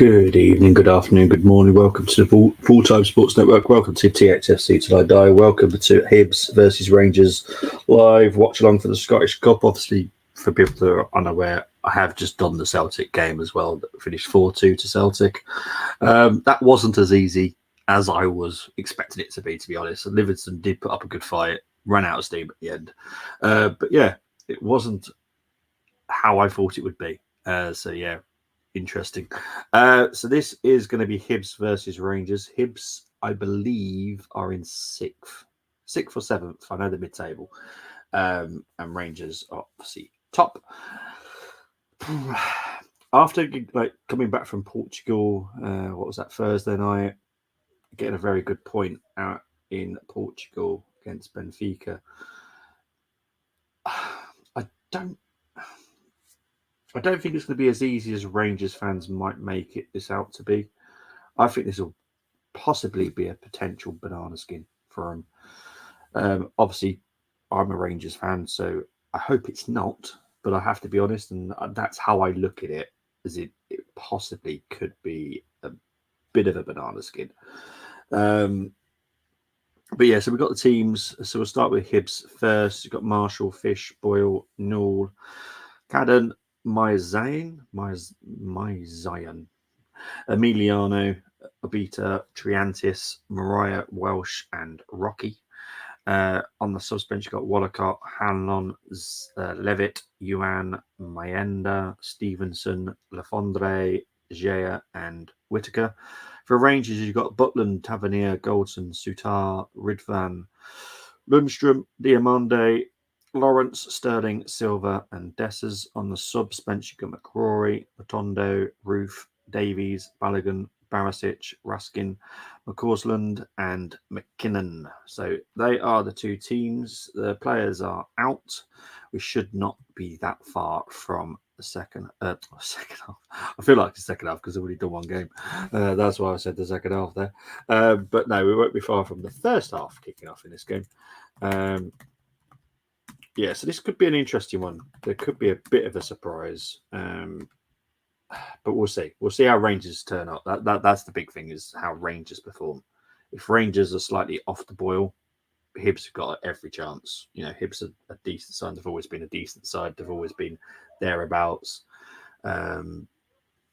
Good evening, good afternoon, good morning. Welcome to the Full-Time Sports Network. Welcome to THFC Till I Die. Welcome to Hibs versus Rangers live watch along for the Scottish Cup. Obviously, for people that are unaware, I have just done the Celtic game as well. That finished 4-2 to Celtic. That wasn't as easy as I was expecting it to be honest. Livingston did put up a good fight, ran out of steam at the end. But yeah, it wasn't how I thought it would be. Interesting. So this is going to be Hibs versus Rangers. Hibs, I believe, are in sixth or seventh. I know the mid-table, and Rangers are obviously top. After coming back from Portugal, what was that, Thursday night? Getting a very good point out in Portugal against Benfica. I don't think it's going to be as easy as Rangers fans might make it this out to be. I think this will possibly be a potential banana skin for them. Obviously, I'm a Rangers fan, so I hope it's not. But I have to be honest, and that's how I look at it, as it possibly could be a bit of a banana skin. But yeah, so we've got the teams. So we'll start with Hibs first. You've got Marshall, Fish, Boyle, Newell, Cadden, Zion, Emiliano, Obita, Triantis, Mariah, Welsh, and Rocky. On the suspension, you've got Wallacott, Hanlon, Levitt, Yuan, Mayenda, Stevenson, Lafondre, Gea, and Whitaker. For Rangers, you've got Butland, Tavernier, Goldson, Sutar, Ridvan, Lundstrom, Diamande, Lawrence, Sterling, Silva, and Dessers. On the subs bench, you've got McCrory, Rotondo, Roof, Davies, Balogun, Barisic, Raskin, McCausland, and McKinnon. So they are the two teams. The players are out. We should not be that far from the second half. I feel like the second half because I've already done one game. That's why I said the second half there. But no, we won't be far from the first half kicking off in this game. Yeah, so this could be an interesting one. There could be a bit of a surprise. But we'll see. We'll see how Rangers turn up. That's the big thing, is how Rangers perform. If Rangers are slightly off the boil, Hibs have got every chance. You know, Hibs are a decent side. They've always been a decent side. They've always been thereabouts. I'm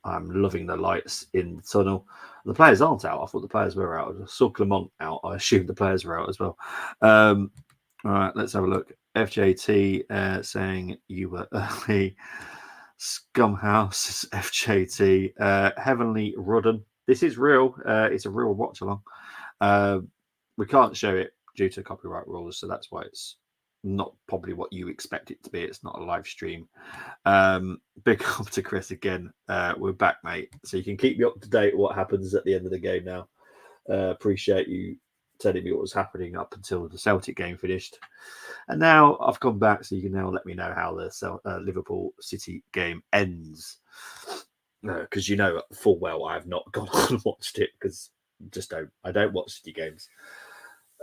loving the lights in the tunnel. The players aren't out. I thought the players were out. I saw Clement out. I assumed the players were out as well. All right, let's have a look. FJT saying you were early. Scumhouse, FJT, Heavenly Rudden. This is real. It's a real watch along. We can't show it due to copyright rules, so that's why it's not probably what you expect it to be. It's not a live stream. Big up to Chris again. We're back, mate. So you can keep me up to date what happens at the end of the game now. Appreciate you telling me what was happening up until the Celtic game finished. And now I've come back, so you can now let me know how the Liverpool City game ends. Because you know full well I have not gone on and watched it, because I don't watch City games.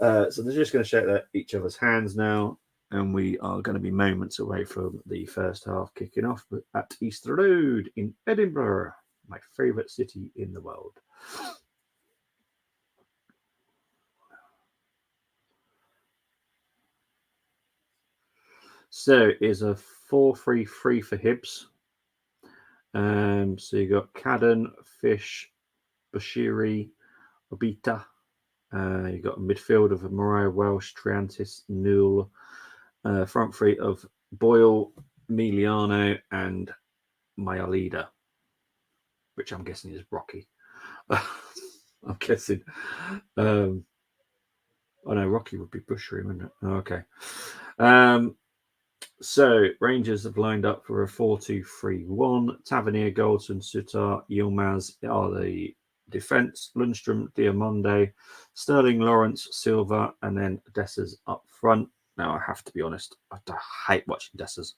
So they're just going to shake each other's hands now, and we are going to be moments away from the first half kicking off at Easter Road in Edinburgh, my favourite city in the world. So it's a 4-3-3 for Hibs. So you got Cadden, Fish, Bashiri, Obita. You got a midfield of Mariah, Welsh, Triantis, Newell. Front three of Boyle, Emiliano, and Mayalida, which I'm guessing is Rocky. I'm guessing. Oh no, Rocky would be Bushry, wouldn't it? Oh, okay. So Rangers have lined up for a 4-2-3-1. Tavernier, Goldson, Sutar, Yilmaz are the defence. Lundstrom, Diamande, Sterling, Lawrence, Silva, and then Dessers up front. Now, I have to be honest, I hate watching Dessers.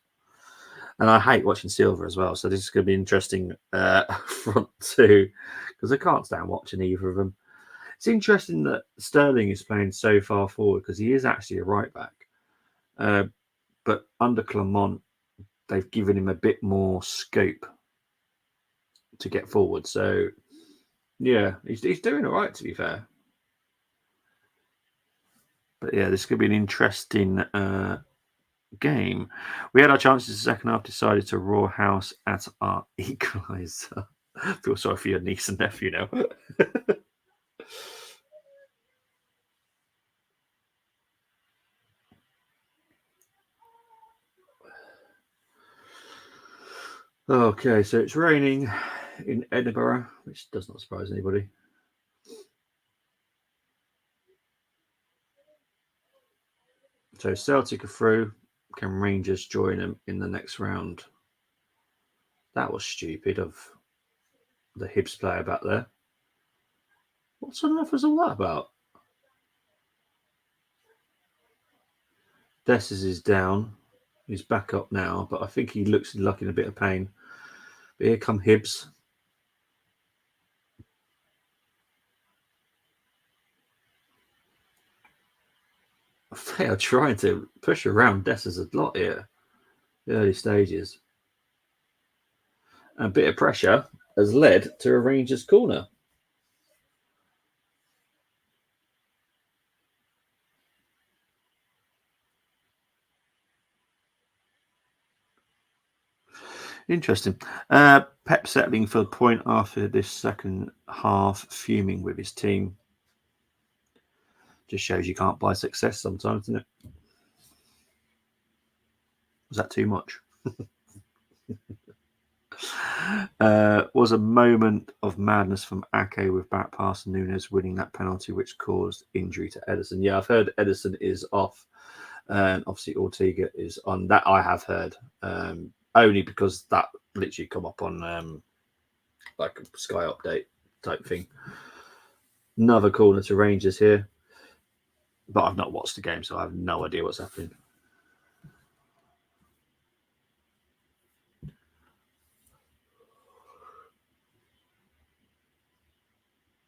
And I hate watching Silva as well. So this is going to be interesting front two, because I can't stand watching either of them. It's interesting that Sterling is playing so far forward, because he is actually a right back. But under Clement, they've given him a bit more scope to get forward. So Yeah, he's doing all right, to be fair. But yeah, this could be an interesting game. We had our chances in the second half, decided to raw house at our equaliser. Feel sorry for your niece and nephew now. Okay, so it's raining in Edinburgh, which does not surprise anybody. So Celtic are through. Can Rangers join them in the next round? That was stupid of the Hibs player back there. What on earth was all that about? Dessers is down. He's back up now, but I think he looks like in a bit of pain. But here come Hibs. They are trying to push around Dessers a lot here. The early stages. A bit of pressure has led to a Rangers corner. Interesting. Pep settling for the point after this second half, fuming with his team. Just shows you can't buy success sometimes, doesn't it? Was that too much? Was a moment of madness from Ake with back pass and Nunes winning that penalty, which caused injury to Edison. Yeah, I've heard Edison is off, and obviously Ortega is on. That I have heard, only because that literally come up on like a Sky update type thing. Another corner to Rangers here, but I've not watched the game, so I have no idea what's happening.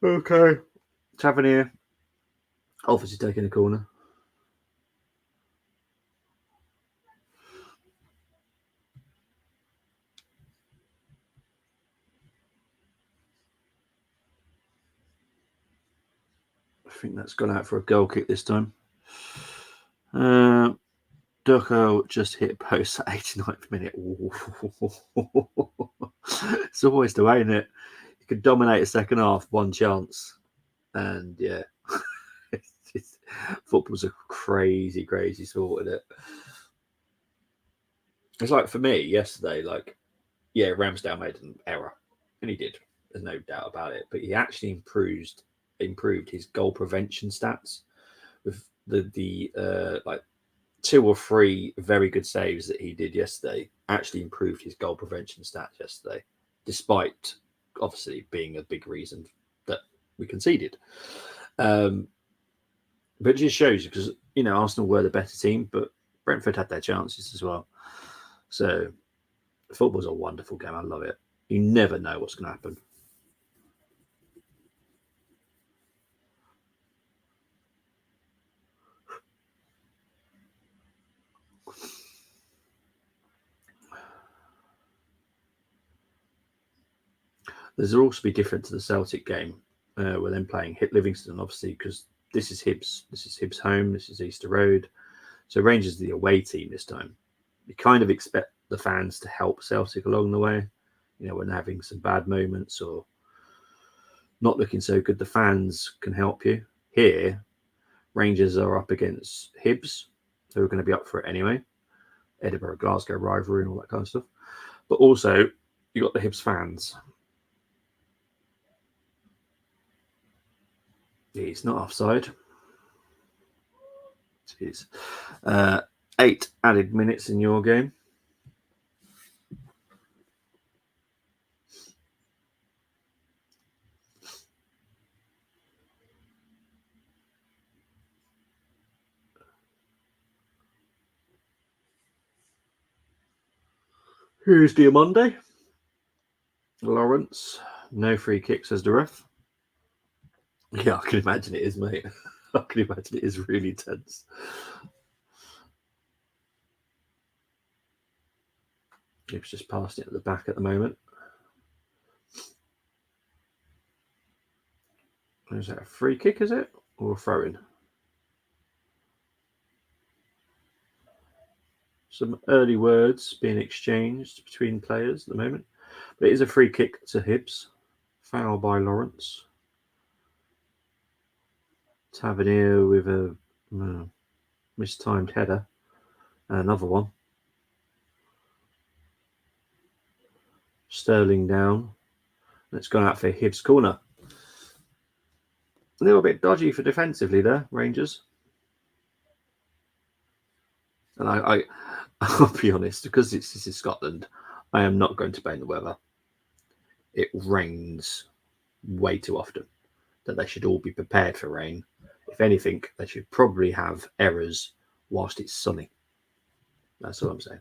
Okay. Tavernier obviously taking a corner. I think that's gone out for a goal kick this time. Ducko just hit post at 89th minute. It's always the way, isn't it? You could dominate a second half, one chance, and yeah, football's a crazy, crazy sport, isn't it? It's like for me yesterday, like yeah, Ramsdale made an error, and he did. There's no doubt about it. But he actually improved his goal prevention stats with the like 2 or 3 very good saves that he did yesterday. Actually improved his goal prevention stats yesterday, despite obviously being a big reason that we conceded. But it just shows you because Arsenal were the better team, but Brentford had their chances as well. So football's a wonderful game. I love it. You never know what's going to happen. There's also be different to the Celtic game where they're playing Hit Livingston, obviously, because this is Hibs. This is Hibs home. This is Easter Road. So Rangers are the away team this time. You kind of expect the fans to help Celtic along the way. When having some bad moments or not looking so good, the fans can help you. Here, Rangers are up against Hibs, who are going to be up for it anyway. Edinburgh, Glasgow rivalry and all that kind of stuff. But also, you got the Hibs fans. He's not offside. Jeez. 8 added minutes in your game. Here's the Monday. Lawrence. No free kicks as the ref. Yeah, I can imagine it is, mate. I can imagine it is really tense. He's just passing it at the back at the moment. Is that a free kick, is it? Or a throw-in? Some early words being exchanged between players at the moment. But it is a free kick to Hibs. Foul by Lawrence. Tavernier with a mistimed header. Another one. Sterling down. It's gone out for Hibs corner. A little bit dodgy for defensively there, Rangers. And I'll be honest, because this is Scotland, I am not going to blame the weather. It rains way too often. That they should all be prepared for rain. If anything, they should probably have errors whilst it's sunny. That's all I'm saying.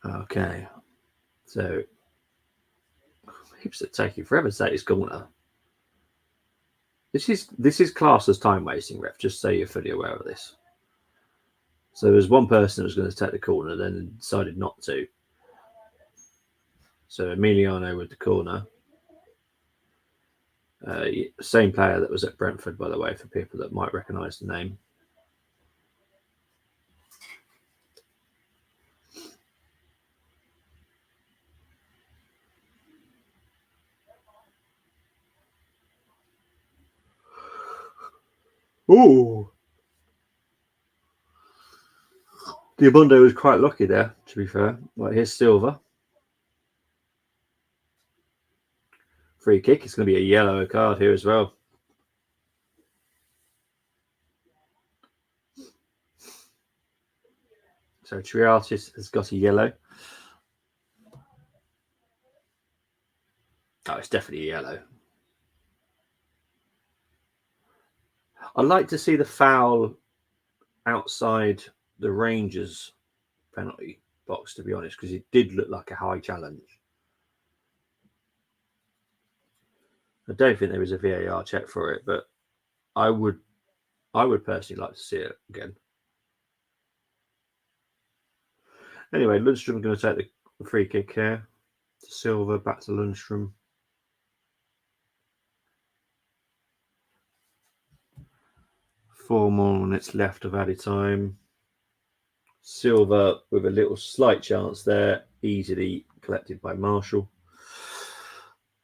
Okay, so Hibs are taking forever to take his corner. This is classed as time wasting, ref. Just so you're fully aware of this. So there's one person that was going to take the corner, then decided not to. So Emiliano with the corner. Same player that was at Brentford, by the way, for people that might recognise the name. Ooh. Diabondo was quite lucky there, to be fair. Like, here's Silva. Free kick. It's going to be a yellow card here as well. So Triartis has got a yellow. Oh, it's definitely a yellow. I'd like to see the foul outside the Rangers penalty box, to be honest, because it did look like a high challenge. I don't think there was a VAR check for it, but I would personally like to see it again. Anyway, Lundstrom going to take the free kick here. To Silva, back to Lundstrom. Four more minutes left of added time. Silva with a little slight chance there, easily collected by Marshall.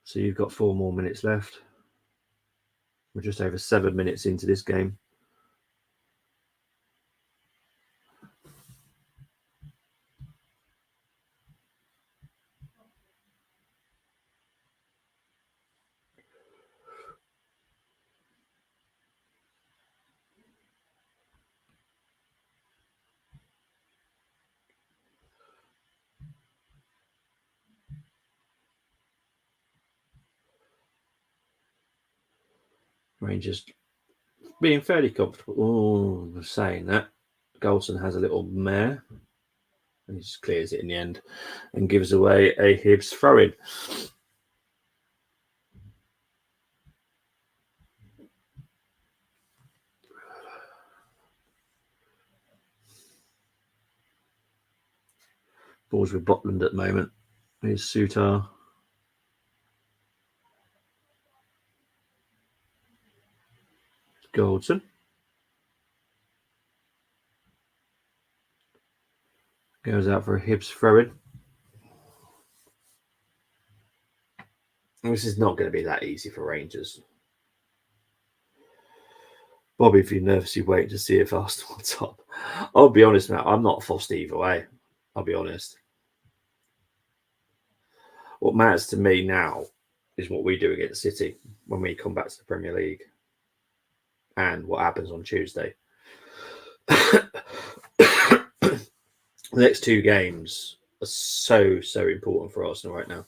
So you've got 4 more minutes left. We're just over 7 minutes into this game. Rangers being fairly comfortable. Oh, saying that, Goldson has a little mare, and he just clears it in the end and gives away a Hibs throw-in. Balls with Botland at the moment. Here's Sutar. Goldson. Goes out for a Hibs throw-in. This is not going to be that easy for Rangers. Bobby, if you're nervously waiting to see if Arsenal on top. I'll be honest, Matt, I'm not fussed either way. I'll be honest. What matters to me now is what we do against City when we come back to the Premier League and what happens on Tuesday. The next 2 games are so important for Arsenal right now.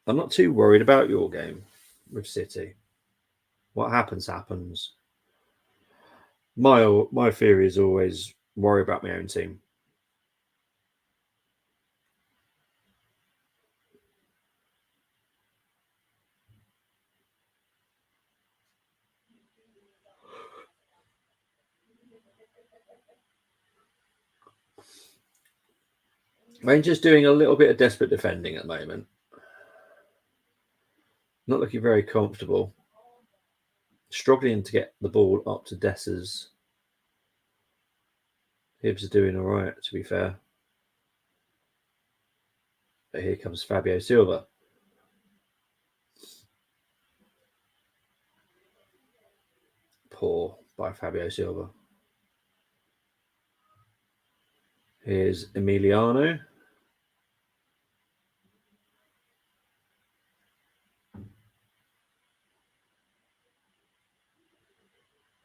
I'm not too worried about your game with City. What happens. My theory is always worry about my own team. Rangers doing a little bit of desperate defending at the moment. Not looking very comfortable. Struggling to get the ball up to Dessers. Hibs are doing all right, to be fair. But here comes Fabio Silva. Poor by Fabio Silva. Here's Emiliano.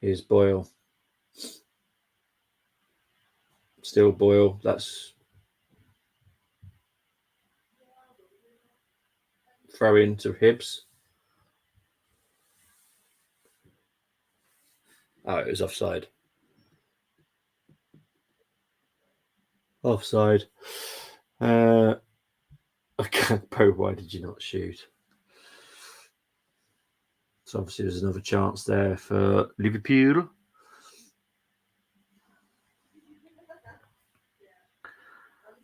Here's Boyle. Still Boyle. That's throw into Hibs. Oh, it was offside. Offside. Bo, why did you not shoot? So obviously there's another chance there for Liverpool.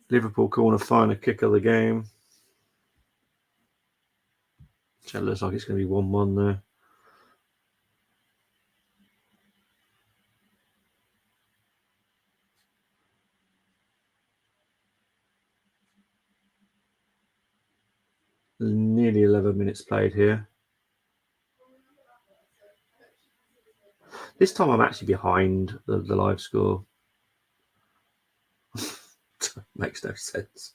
Liverpool corner final kick of the game. So it looks like it's going to be 1-1 there. Nearly 11 minutes played here. This time I'm actually behind the live score. Makes no sense.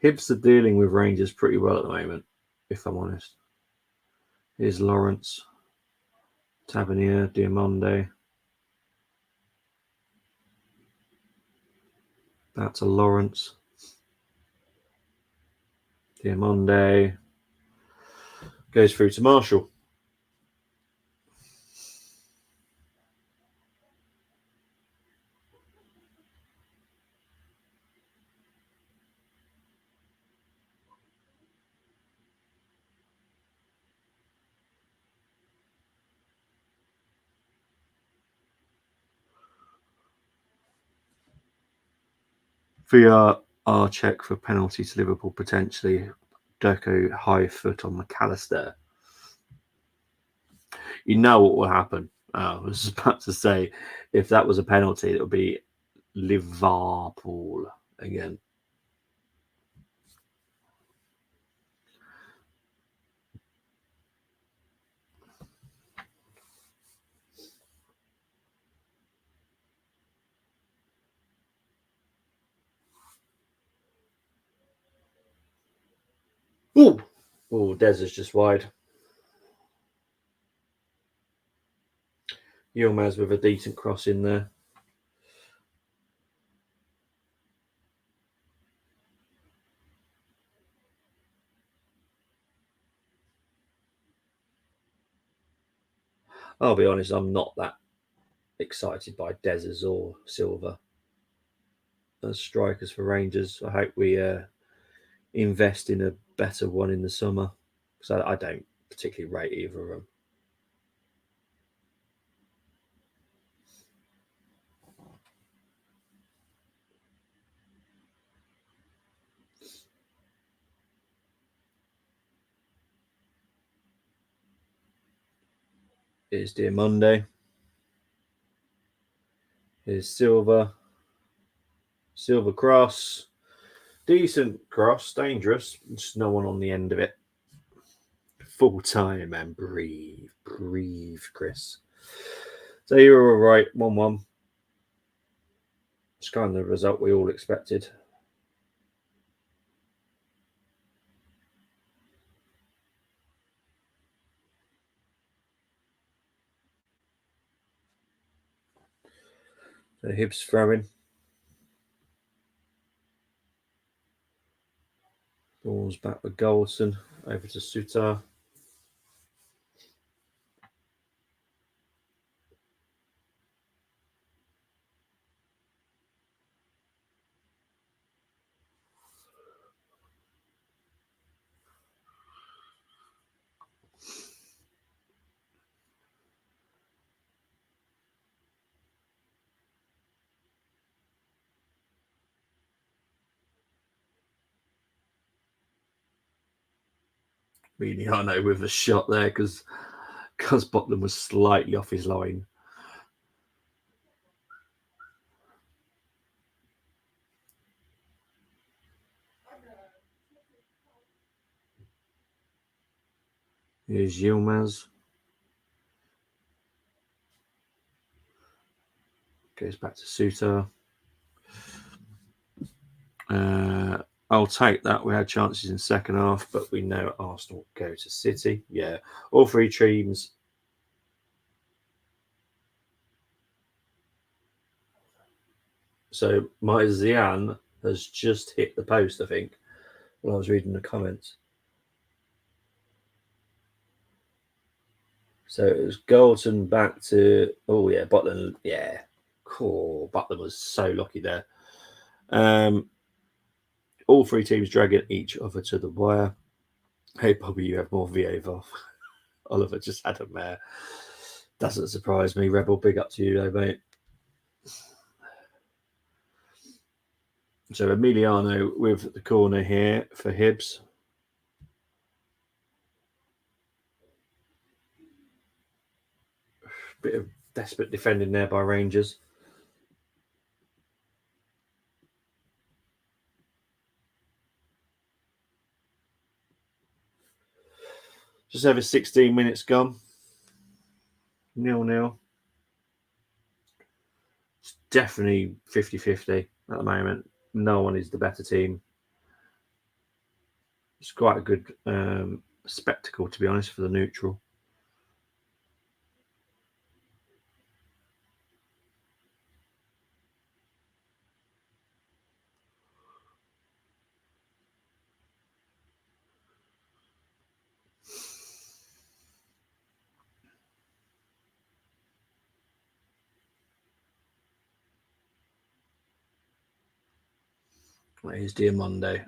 Hibs are dealing with Rangers pretty well at the moment, if I'm honest. Here's Lawrence, Tavernier, Diamonde. Back to Lawrence. Diamonde. Goes through to Marshall. VAR check for penalty to Liverpool potentially. Deco high foot on McAllister. You know what will happen. I was about to say, if that was a penalty, it would be Liverpool again. Oh, Des is just wide. Yilmaz with a decent cross in there. I'll be honest, I'm not that excited by Dezers or Silva as strikers for Rangers. I hope we invest in a better one in the summer because I don't particularly rate either of them. Here's Diamonde. Here's Silva. Silva cross. Decent cross. Dangerous. Just no one on the end of it. Full time and breathe. Breathe, Chris. So you're all right. 1-1. It's kind of the result we all expected. So Hibs throwing. Ball's back with Goldson. Over to Sutar. Emiliano with a shot there because Bottom was slightly off his line. Here's Yilmaz. Goes back to Suter. I'll take that. We had chances in second half, but we know Arsenal go to City. Yeah, all three teams. So my Zian has just hit the post, I think, when I was reading the comments. So it was Goldson back to, oh yeah, Butland. Yeah, cool. Butland was so lucky there. All three teams dragging each other to the wire. Hey, Bobby, you have more VA. Oliver just had a mare. Doesn't surprise me. Rebel, big up to you, though, mate. So Emiliano with the corner here for Hibs. Bit of desperate defending there by Rangers. Just over 16 minutes gone. 0-0. It's definitely 50-50 at the moment. No one is the better team. It's quite a good spectacle, to be honest, for the neutral. Here's Diamondo.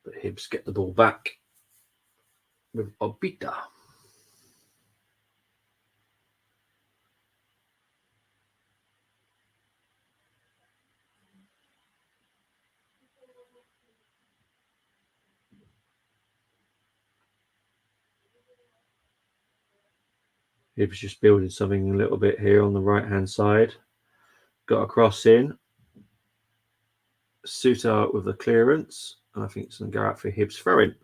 But Hibs get the ball back with Obita. Hibs just building something a little bit here on the right-hand side. Got a cross in. Suter with the clearance. And I think it's going to go out for Hibs throwing.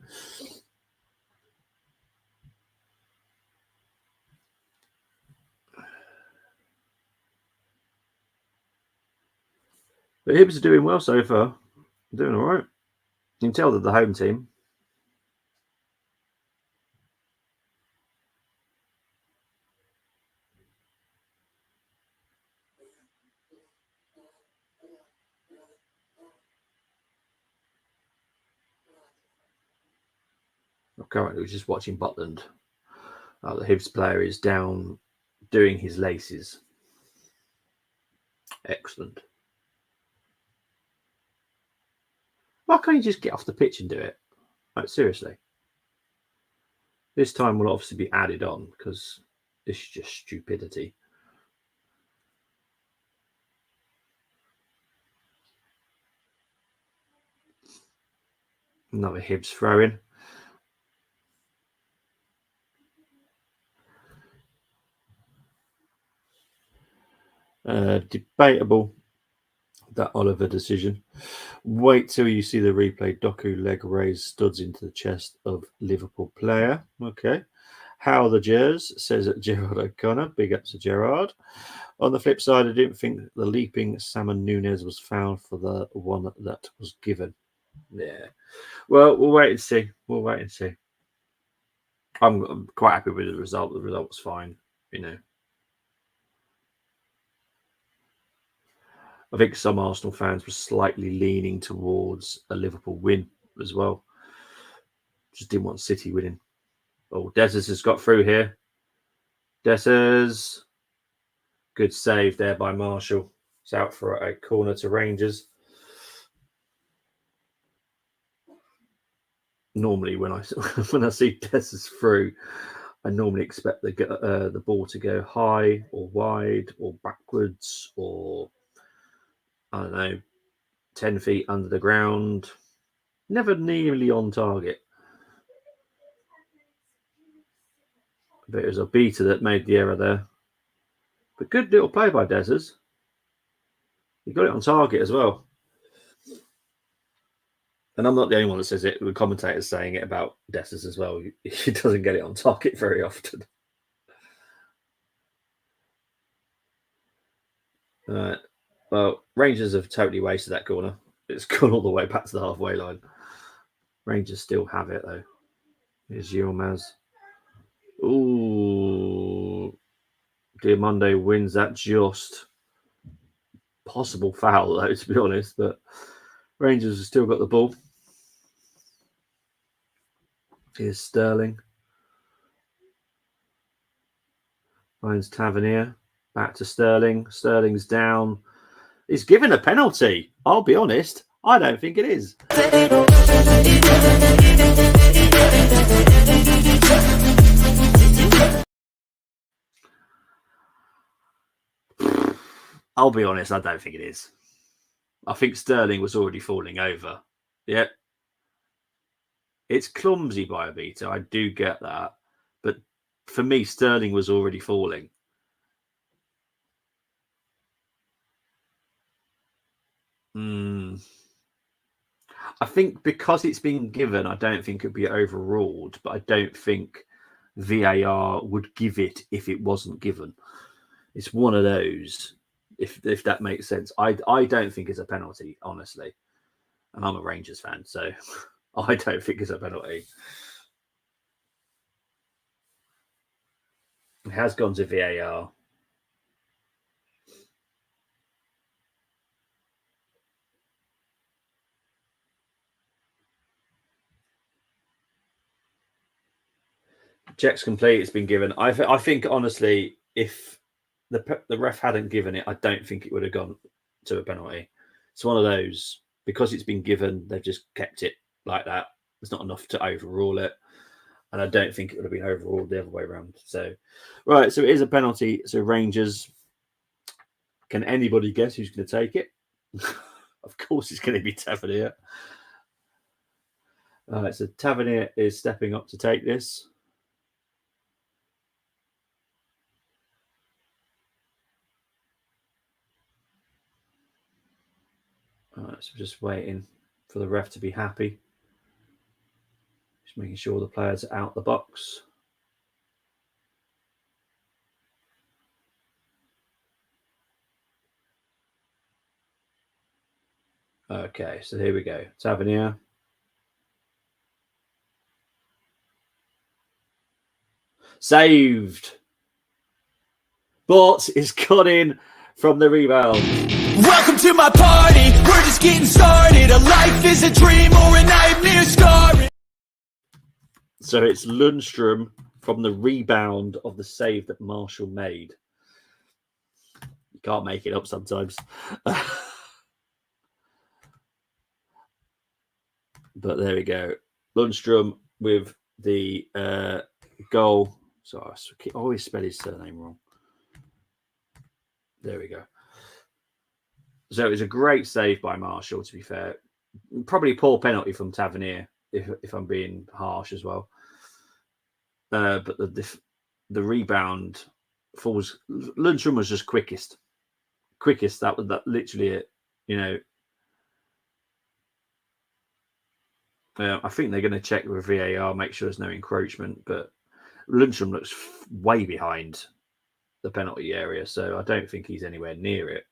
But Hibs are doing well so far. Doing all right. You can tell that the home team. Currently, just watching Butland. The Hibs player is down doing his laces. Excellent. Why can't you just get off the pitch and do it? Like, seriously. This time will obviously be added on because this is just stupidity. Another Hibs throw in. Debatable, that Oliver decision. Wait till you see the replay. Doku leg raise studs into the chest of Liverpool player. Okay. How the Jers, says Gerard O'Connor. Big up to Gerard. On the flip side, I didn't think the leaping Salmon Nunes was found for the one that was given. Yeah. Well, we'll wait and see. I'm quite happy with the result. The result was fine, you know. I think some Arsenal fans were slightly leaning towards a Liverpool win as well. Just didn't want City winning. Oh, Dessers has got through here. Dessers. Good save there by Marshall. It's out for a corner to Rangers. Normally, when I see Dessers through, I normally expect the ball to go high or wide or backwards or, I don't know, 10 feet under the ground. Never nearly on target. But it was Obita that made the error there. But good little play by Dessers. He got it on target as well. And I'm not the only one that says it. The commentator's saying it about Dessers as well. He doesn't get it on target very often. Well, Rangers have totally wasted that corner. It's gone all the way back to the halfway line. Rangers still have it, though. Here's Yilmaz. Ooh. Diamondo wins that just. Possible foul, though, to be honest. But Rangers have still got the ball. Here's Sterling. Finds Tavernier. Back to Sterling. Sterling's down. He's given a penalty. I'll be honest. I don't think it is. I'll be honest. I don't think it is. I think Sterling was already falling over. Yeah. It's clumsy by Obita. I do get that. But for me, Sterling was already falling. I think because it's been given, I don't think it'd be overruled, but I don't think VAR would give it if it wasn't given. It's one of those, if that makes sense. I don't think it's a penalty, honestly. And I'm a Rangers fan, so I don't think it's a penalty. It has gone to VAR. Check's complete. It's been given. I think honestly, if the ref hadn't given it, I don't think it would have gone to a penalty. It's one of those, because it's been given, they've just kept it like that. It's not enough to overrule it, and I don't think it would have been overruled the other way around. So, right, so it is a penalty. So Rangers. Can anybody guess who's going to take it? Of course, it's going to be Tavernier. All right, so Tavernier is stepping up to take this. All right, so we're just waiting for the ref to be happy. Just making sure the players are out the box. Okay, so here we go. Tavernier. Saved. But it's gone in from the rebound. Welcome to my party. We're just getting started. A life is a dream or a nightmare scarring. So it's Lundstrom from the rebound of the save that Marshall made. You can't make it up sometimes. But there we go. Lundstrom with the goal. So I always spell his surname wrong. There we go. So it was a great save by Marshall, to be fair. Probably a poor penalty from Tavernier, if I'm being harsh as well. But the rebound falls. Lundstrom was just quickest. That was literally it. You know. I think they're going to check with VAR, make sure there's no encroachment. But Lundstrom looks way behind the penalty area, so I don't think he's anywhere near it.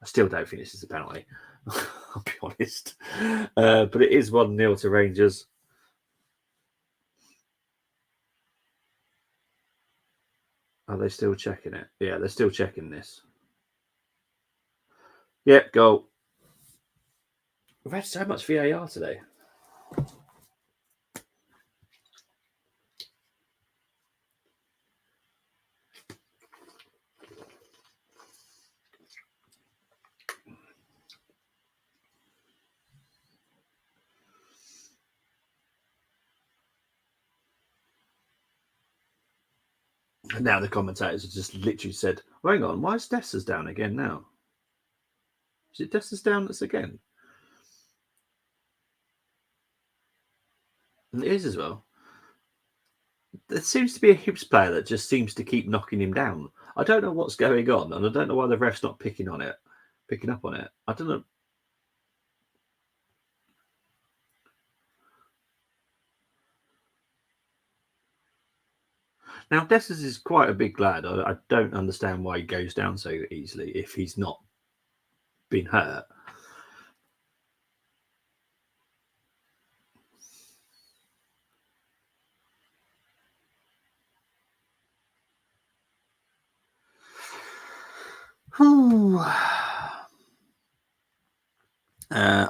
I still don't think this is a penalty. I'll be honest. But it is 1-0 to Rangers. Are they still checking it? Yeah, they're still checking this. Yep, goal. We've had so much VAR today. And now the commentators have just literally said, well, hang on, why is Dessers down again now? Is it Dessers down that's again? And it is as well. There seems to be a Hibs player that just seems to keep knocking him down. I don't know what's going on, and I don't know why the ref's not picking up on it. I don't know. Now, Dessers is quite a big lad. I don't understand why he goes down so easily if he's not been hurt.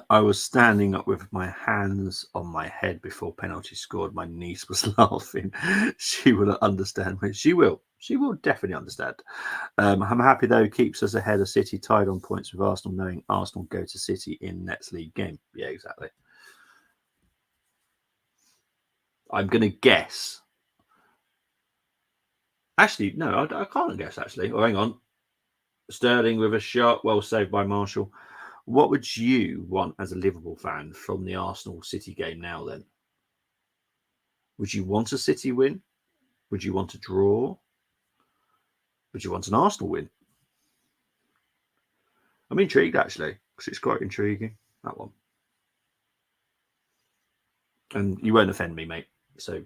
I was standing up with my hands on my head before penalty scored. My niece was laughing. She will understand. She will. She will definitely understand. I'm happy though. Keeps us ahead of City, tied on points with Arsenal, knowing Arsenal go to City in next league game. Yeah, exactly. I'm going to guess. Actually, no, I can't guess. Actually, oh, hang on. Sterling with a shot, well saved by Marshall. What would you want as a Liverpool fan from the Arsenal City game now then? Would you want a City win? Would you want a draw? Would you want an Arsenal win? I'm intrigued actually, because it's quite intriguing, that one. And you won't offend me, mate. So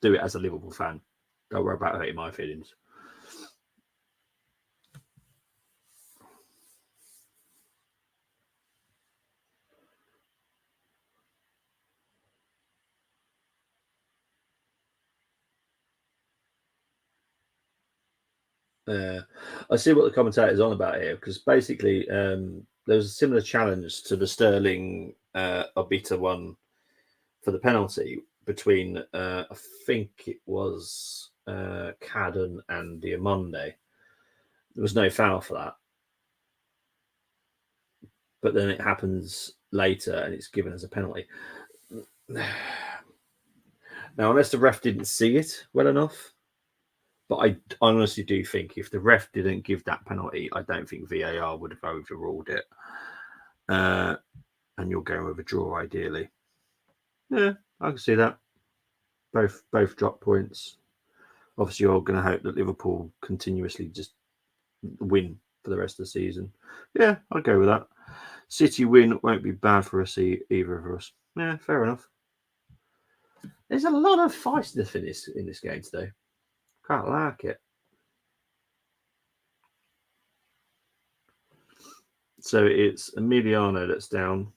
do it as a Liverpool fan. Don't worry about hurting my feelings. I see what the commentator's on about here because basically there was a similar challenge to the Sterling Obita one for the penalty between I think it was Cadden and Diamonde. There was no foul for that, but then it happens later and it's given as a penalty. Now, unless the ref didn't see it well enough, but I honestly do think if the ref didn't give that penalty, I don't think VAR would have overruled it. And you're going with a draw, ideally. Yeah, I can see that. Both drop points. Obviously, you're going to hope that Liverpool continuously just win for the rest of the season. Yeah, I'll go with that. City win won't be bad for us, either of us. Yeah, fair enough. There's a lot of feistiness in this game today. Can't like it. So it's Emiliano that's down.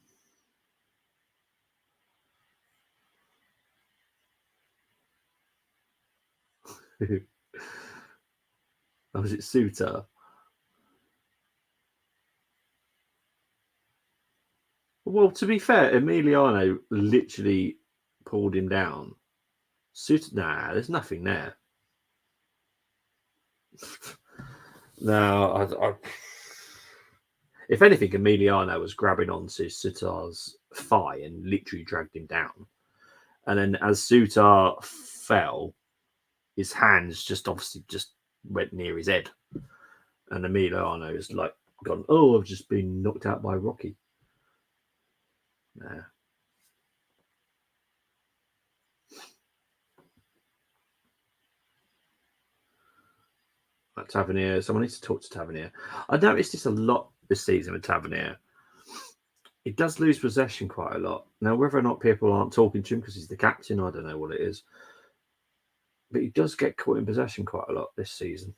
Or is it Suter? Well, to be fair, Emiliano literally pulled him down. Suter, nah, there's nothing there. No, if anything, Emiliano was grabbing onto Sutar's thigh and literally dragged him down. And then as Sutar fell, his hands just obviously just went near his head. And Emiliano is like gone, oh, I've just been knocked out by Rocky. Nah. Tavernier. Someone needs to talk to Tavernier. I noticed this a lot this season with Tavernier. He does lose possession quite a lot. Now, whether or not people aren't talking to him because he's the captain, I don't know what it is. But he does get caught in possession quite a lot this season.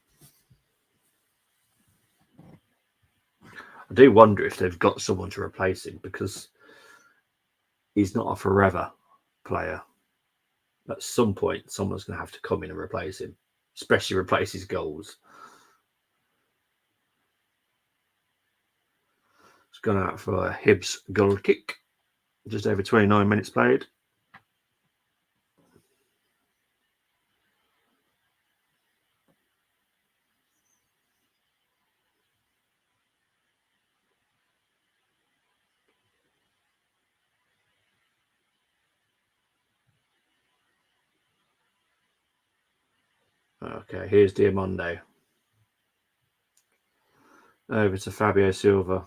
I do wonder if they've got someone to replace him because he's not a forever player. At some point, someone's going to have to come in and replace him, especially replace his goals. It's gone out for a Hibs goal kick. Just over 29 minutes played. Okay, here's Diamonde. Over to Fabio Silva.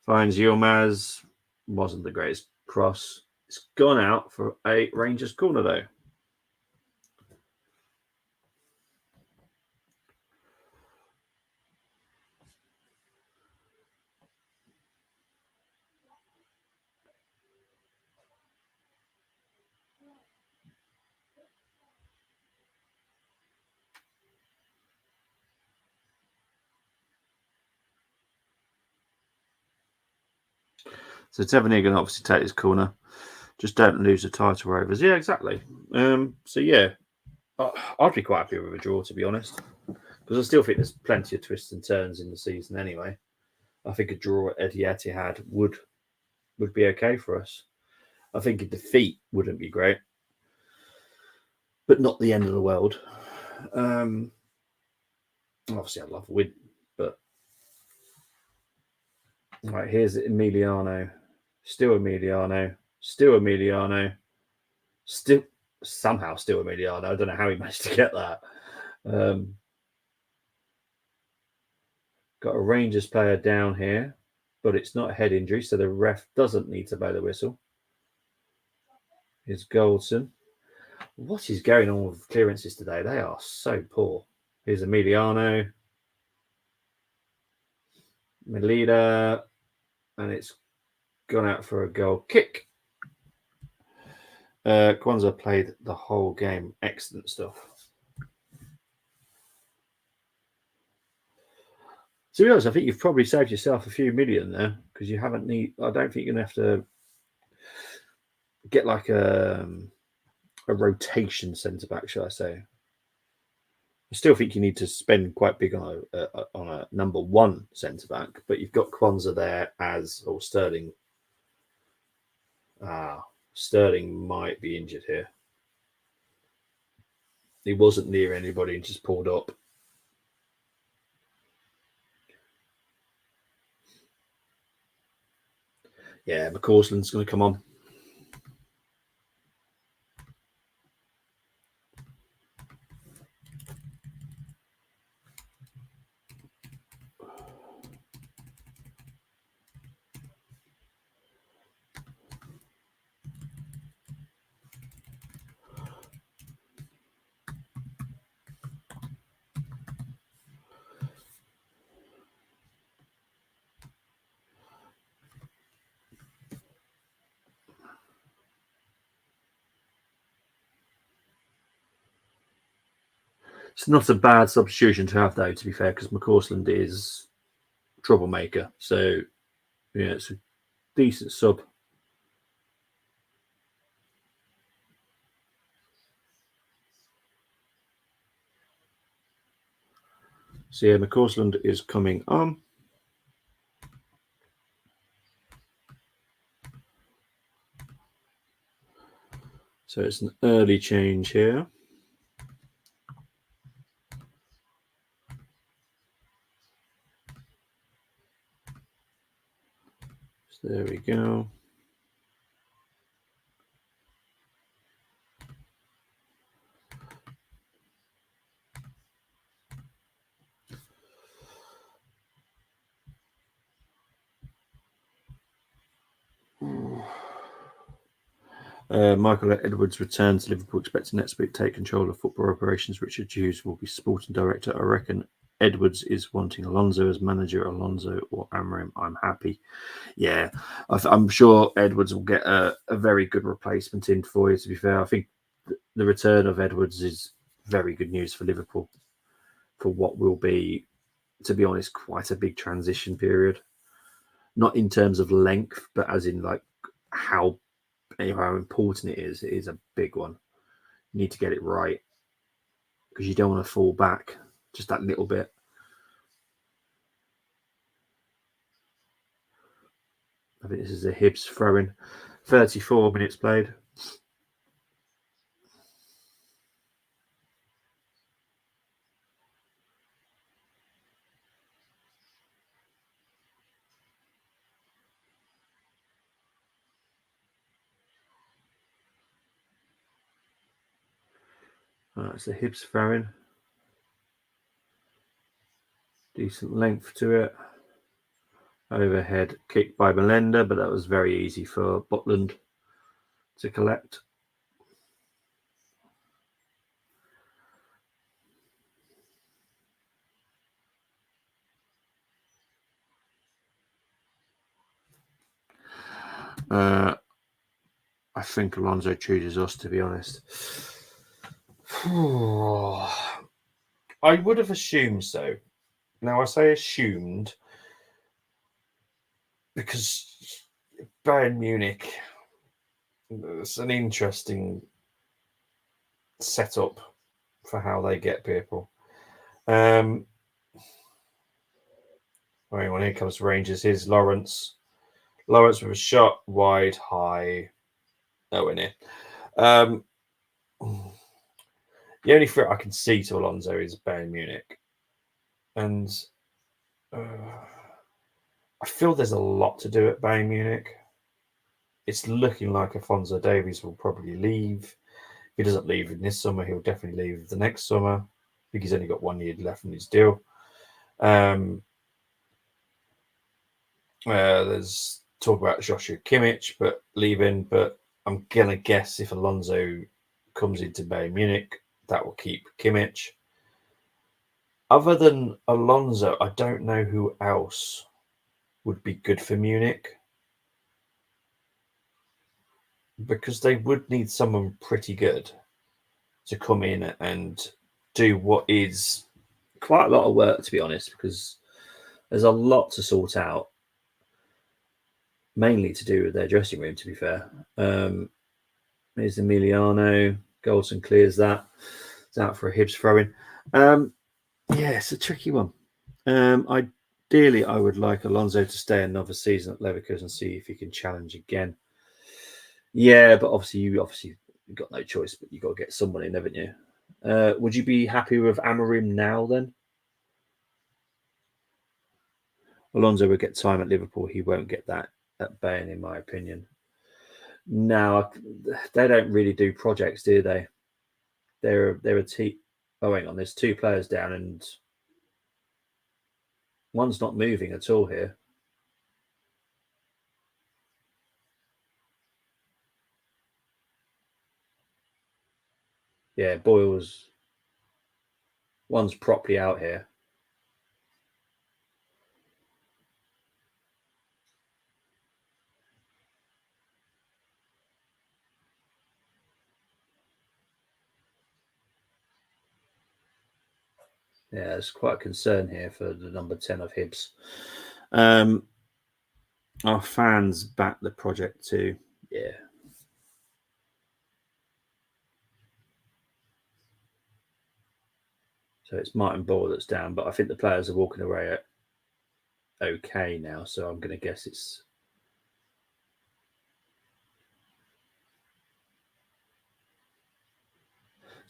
Finds Yilmaz. Wasn't the greatest cross. It's gone out for a Rangers corner, though. So Tavernier going to obviously take his corner. Just don't lose the title rovers. Yeah, exactly. So yeah, I'd be quite happy with a draw, to be honest, because I still think there's plenty of twists and turns in the season anyway. I think a draw at Etihad would be okay for us. I think a defeat wouldn't be great, but not the end of the world. Obviously, I'd love a win, but right, here's Emiliano, still Emiliano, still Emiliano, still somehow still Emiliano. I don't know how he managed to get that. Got a Rangers player down here, but it's not a head injury, so the ref doesn't need to blow the whistle. Here's Goldson. What is going on with clearances today? They are so poor. Here's Emiliano. Melida, and it's gone out for a goal kick. Kwanzaa played the whole game. Excellent stuff. To be honest, I think you've probably saved yourself a few million there because you haven't I don't think you're gonna have to get like a rotation centre back, shall I say? I still think you need to spend quite big on a number one centre back, but you've got Kwanzaa there or Sterling. Sterling might be injured here. He wasn't near anybody and just pulled up. Yeah, McCausland's going to come on. It's not a bad substitution to have, though, to be fair, because McCausland is troublemaker. So, yeah, it's a decent sub. So, yeah, McCausland is coming on. So it's an early change here. So there we go. Michael Edwards returns to Liverpool, expecting next week to take control of football operations. Richard Hughes will be sporting director. I reckon Edwards is wanting Alonso as manager. Alonso or Amorim, I'm happy. Yeah, I'm sure Edwards will get a very good replacement in for you, to be fair. I think the return of Edwards is very good news for Liverpool for what will be, to be honest, quite a big transition period. Not in terms of length, but as in like how important it is a big one. You need to get it right because you don't want to fall back just that little bit. I think this is a Hibs throw-in. 34 minutes played. It's a Hibs throw-in. Decent length to it. Overhead kick by Melenda, but that was very easy for Butland to collect. I think Alonso chooses us, to be honest. I would have assumed so. Now, I say assumed because Bayern Munich. It's an interesting setup for how they get people. Hang on, here comes Rangers. Here's Lawrence. Lawrence with a shot wide, high, nowhere near. The only threat I can see to Alonso is Bayern Munich, and I feel there's a lot to do at Bayern Munich. It's looking like Alphonso Davies will probably leave. If he doesn't leave in this summer, he'll definitely leave the next summer. I think he's only got 1 year left in his deal. There's talk about Joshua Kimmich but leaving, but I'm gonna guess if Alonso comes into Bayern Munich, that will keep Kimmich. Other than Alonso, I don't know who else would be good for Munich, because they would need someone pretty good to come in and do what is quite a lot of work, to be honest, because there's a lot to sort out, mainly to do with their dressing room, to be fair. There's Emiliano. Goldson clears that. It's out for a Hibs throw-in. Yeah, it's a tricky one. Ideally, I would like Alonso to stay another season at Leverkusen and see if he can challenge again. Yeah, but obviously you've got no choice, but you've got to get someone in, haven't you? Would you be happy with Amorim now then? Alonso will get time at Liverpool. He won't get that at Bayern, in my opinion. No, they don't really do projects, do they? They're a team. Oh, hang on. There's 2 players down, and one's not moving at all here. Yeah, Boyle's. One's properly out here. Yeah, there's quite a concern here for the number 10 of Hibs. Our fans back the project too. Yeah. So it's Martin Boyle that's down, but I think the players are walking away okay now. So I'm going to guess it's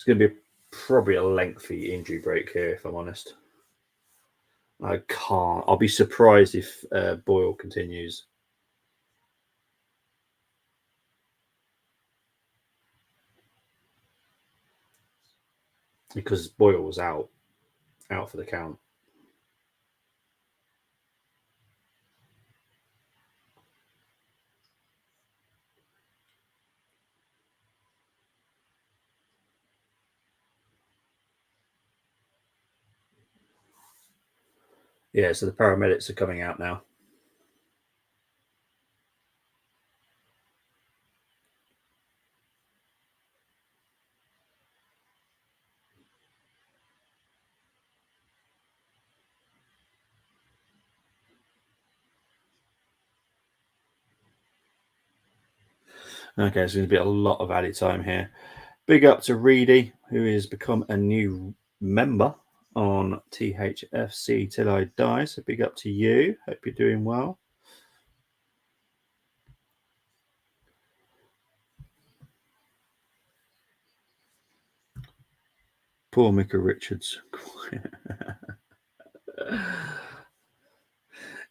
going to be probably a lengthy injury break here, if I'm honest. I can't. I'll be surprised if Boyle continues. Because Boyle was out for the count. Yeah, so the paramedics are coming out now. Okay, so there's going to be a lot of added time here. Big up to Reedy, who has become a new member on THFC Till I Die. So big up to you. Hope you're doing well. Poor Micah Richards.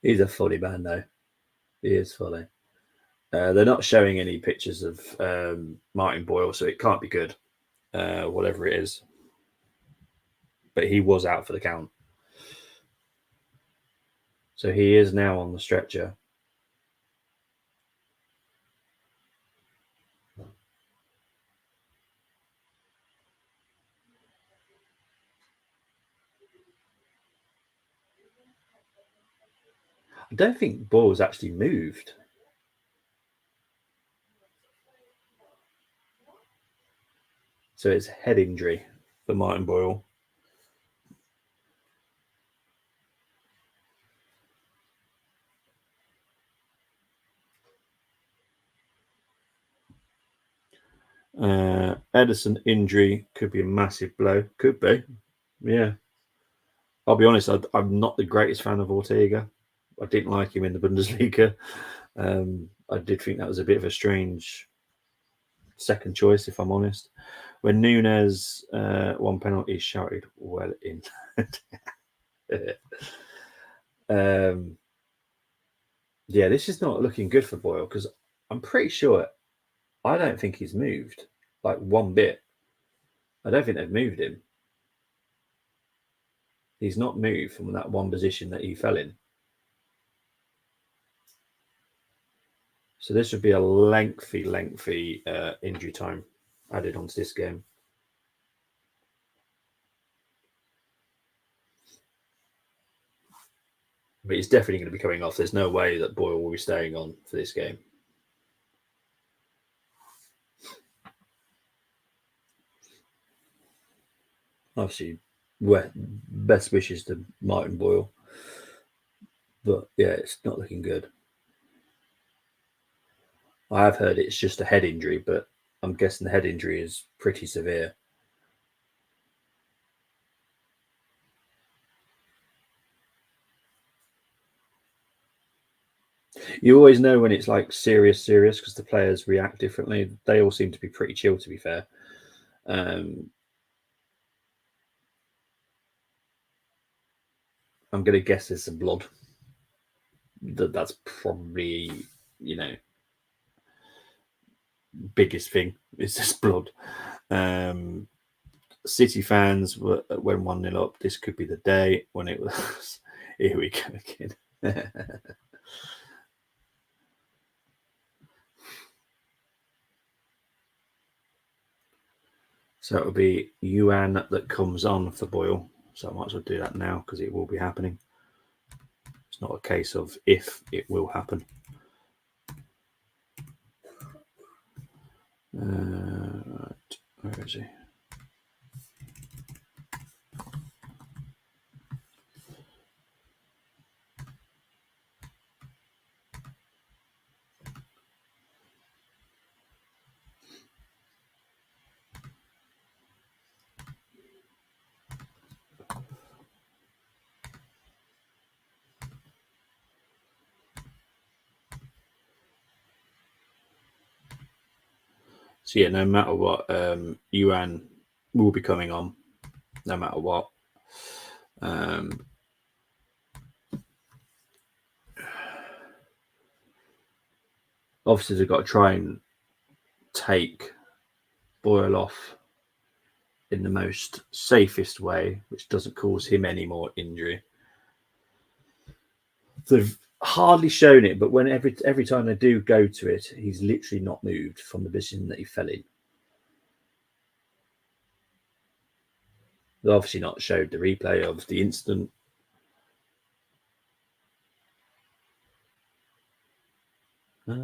He's a funny man, though. He is funny. They're not showing any pictures of Martin Boyle, so it can't be good, whatever it is. But he was out for the count. So he is now on the stretcher. I don't think Boyle's actually moved. So it's head injury for Martin Boyle. Edison injury could be a massive blow. Could be. Yeah. I'll be honest, I'm not the greatest fan of Ortega. I didn't like him in the Bundesliga. I did think that was a bit of a strange second choice, if I'm honest. When Nunes one penalty shouted well in. Yeah, this is not looking good for Boyle because I'm pretty sure I don't think he's moved like one bit. I don't think they've moved him. He's not moved from that one position that he fell in. So this would be a lengthy injury time added onto this game. But he's definitely going to be coming off. There's no way that Boyle will be staying on for this game. Obviously, best wishes to Martin Boyle. But yeah, it's not looking good. I have heard it's just a head injury, but I'm guessing the head injury is pretty severe. You always know when it's like serious because the players react differently. They all seem to be pretty chill, to be fair. I'm going to guess there's some blood. That's probably, biggest thing is this blood. City fans were when 1-0 up. This could be the day when it was. Here we go again. So it'll be Yuan that comes on for Boyle. So I might as well do that now because it will be happening. It's not a case of if, it will happen. Right, where is he? So yeah, no matter what, Yuan will be coming on, no matter what. Obviously, they've got to try and take Boyle off in the most safest way, which doesn't cause him any more injury. They've hardly shown it, but when every time they do go to it, he's literally not moved from the position that he fell in. They've obviously not showed the replay of the incident. So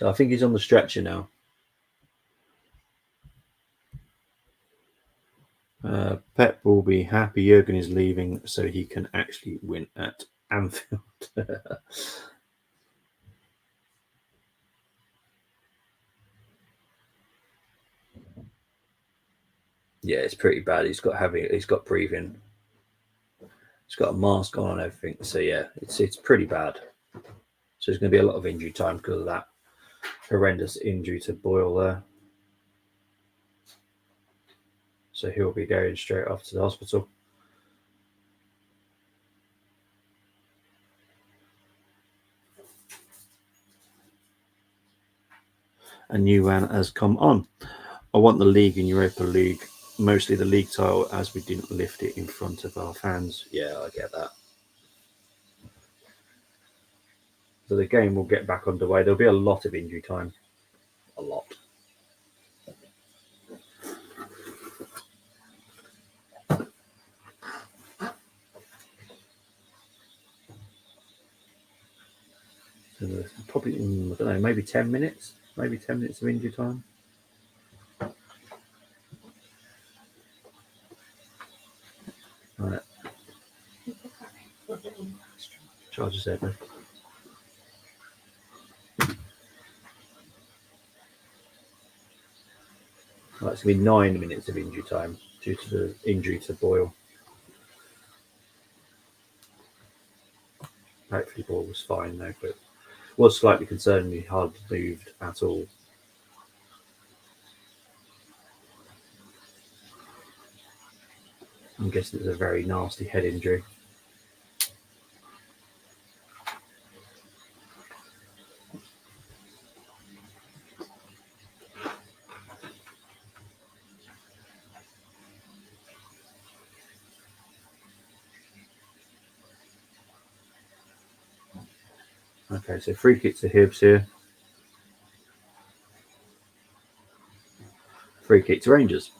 I think he's on the stretcher now. Pep will be happy Jurgen is leaving so he can actually win at Anfield. Yeah, it's pretty bad. He's got breathing. He's got a mask on and everything. So yeah, it's pretty bad. So there's going to be a lot of injury time because of that horrendous injury to Boyle there. So he'll be going straight off to the hospital. A new one has come on. I want the league and Europa League, mostly the league title, as we didn't lift it in front of our fans. Yeah, I get that. So the game will get back underway. There'll be a lot of injury time. A lot. So probably, I don't know, maybe 10 minutes. Maybe 10 minutes of injury time. Right. Charges there, Well, it's going to be 9 minutes of injury time due to the injury to Boyle. Hopefully Boyle was fine though, but was slightly concerned he hardly moved at all. I'm guessing it's a very nasty head injury. Okay, so free kick to Hibs here. Free kick to Rangers.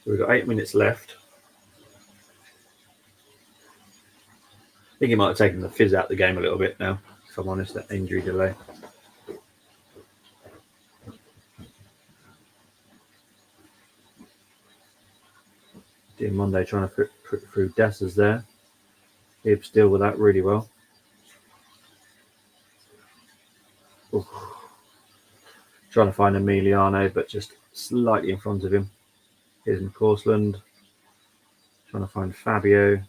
So we've got 8 minutes left. I think he might have taken the fizz out of the game a little bit now, if I'm honest, that injury delay. Monday trying to put through Dessers there. Hibs deal with that really well. Oof. Trying to find Emiliano, but just slightly in front of him. Here's McCausland. Trying to find Fabio.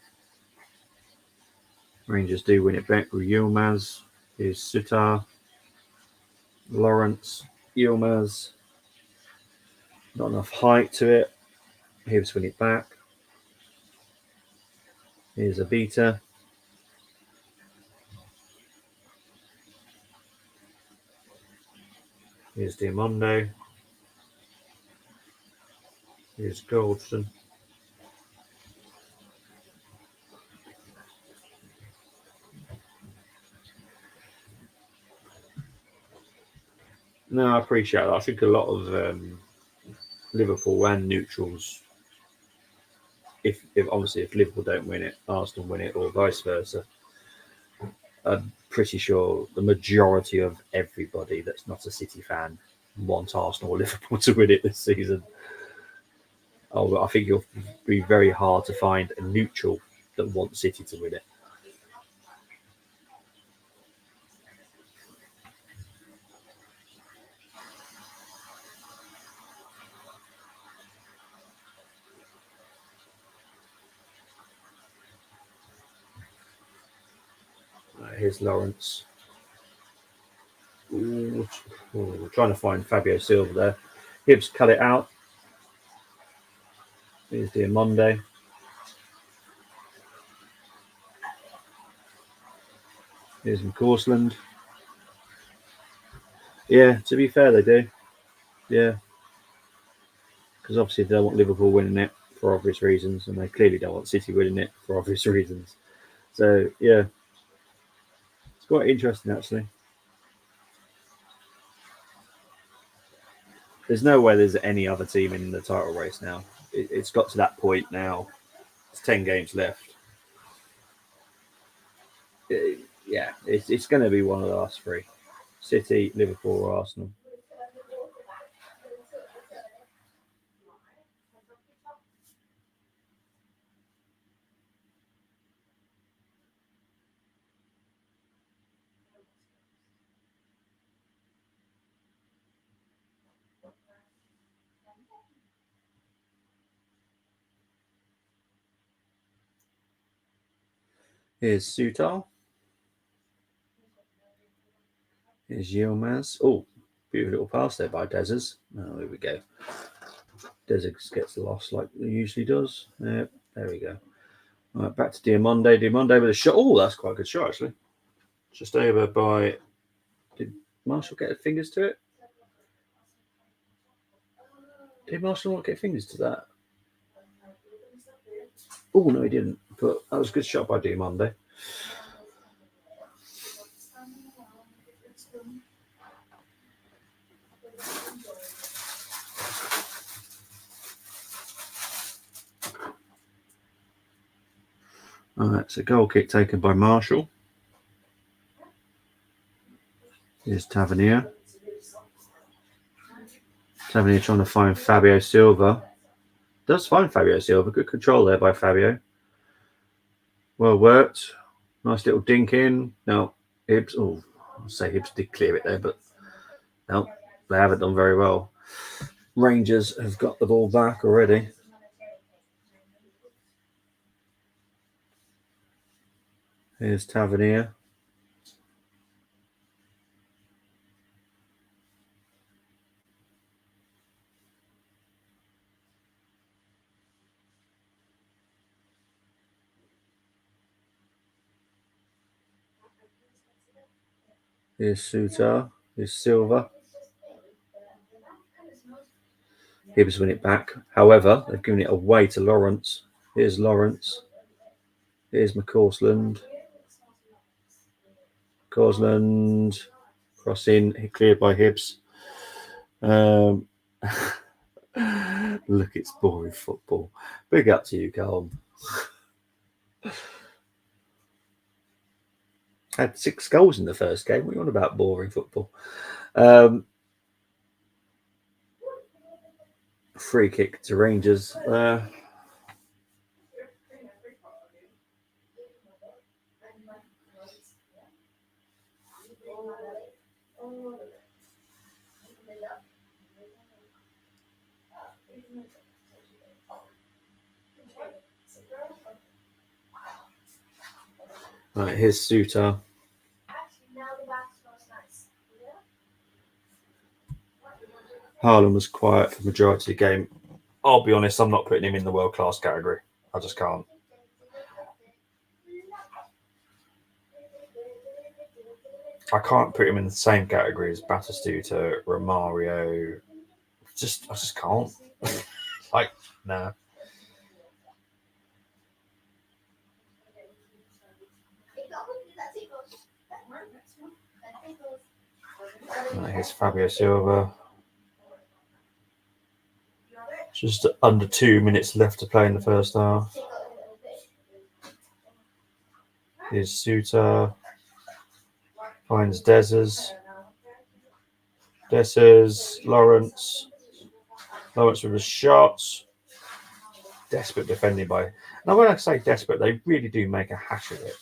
Rangers do win it back with Yilmaz. Here's Sutar. Lawrence. Yilmaz. Not enough height to it. Hibs win it back. Here's Abita. Here's Diamondo. Here's Goldson. No, I appreciate that. I think a lot of Liverpool and neutrals, if obviously if Liverpool don't win it, Arsenal win it, or vice versa, I'm pretty sure the majority of everybody that's not a City fan want Arsenal or Liverpool to win it this season. I think it'll be very hard to find a neutral that wants City to win it. Here's Lawrence. Ooh, trying to find Fabio Silva there. Hibs cut it out. Here's Diamondo. Here's McCausland. Yeah, to be fair, they do. Yeah. Because obviously they don't want Liverpool winning it for obvious reasons, and they clearly don't want City winning it for obvious reasons. So, yeah. It's quite interesting, actually. There's no way there's any other team in the title race now. It's got to that point now. It's 10 games left. It's going to be one of the last three. City, Liverpool, or Arsenal. Here's Sutal. Here's Yilmaz. Oh, beautiful little pass there by Dessers. Oh, there we go. Dessers gets lost like he usually does. There we go. All right, back to Diamondo. Diamondo with a shot. Oh, that's quite a good shot, actually. Just over by... Did Marshall get fingers to it? Did Marshall not get fingers to that? Oh, no, he didn't. But that was a good shot by Diamondo. All right, so goal kick taken by Marshall. Here's Tavernier. Tavernier trying to find Fabio Silva. Does find Fabio Silva. Good control there by Fabio. Well worked. Nice little dink in. No, Hibs. Oh, I'll say Hibs did clear it there, but no, they haven't done very well. Rangers have got the ball back already. Here's Tavernier. Here's Suter. Here's Silva. Hibs win it back. However, they've given it away to Lawrence. Here's Lawrence. Here's McCausland. Causland. Cross in. Cleared by Hibs. Look, it's boring football. Big up to you, Carl. Had 6 goals in the first game. What are you on about boring football? Free kick to Rangers. Right, here's Suter. Haaland was quiet for the majority of the game. I'll be honest, I'm not putting him in the world-class category. I just can't. I can't put him in the same category as Batistuta, Romario. I just can't. Like, nah. Right, here's Fabio Silva. Just under 2 minutes left to play in the first half. Here's Suter. Finds Dessers. Lawrence. Lawrence with a shot. Desperate defending by. Now, when I say desperate, they really do make a hash of it.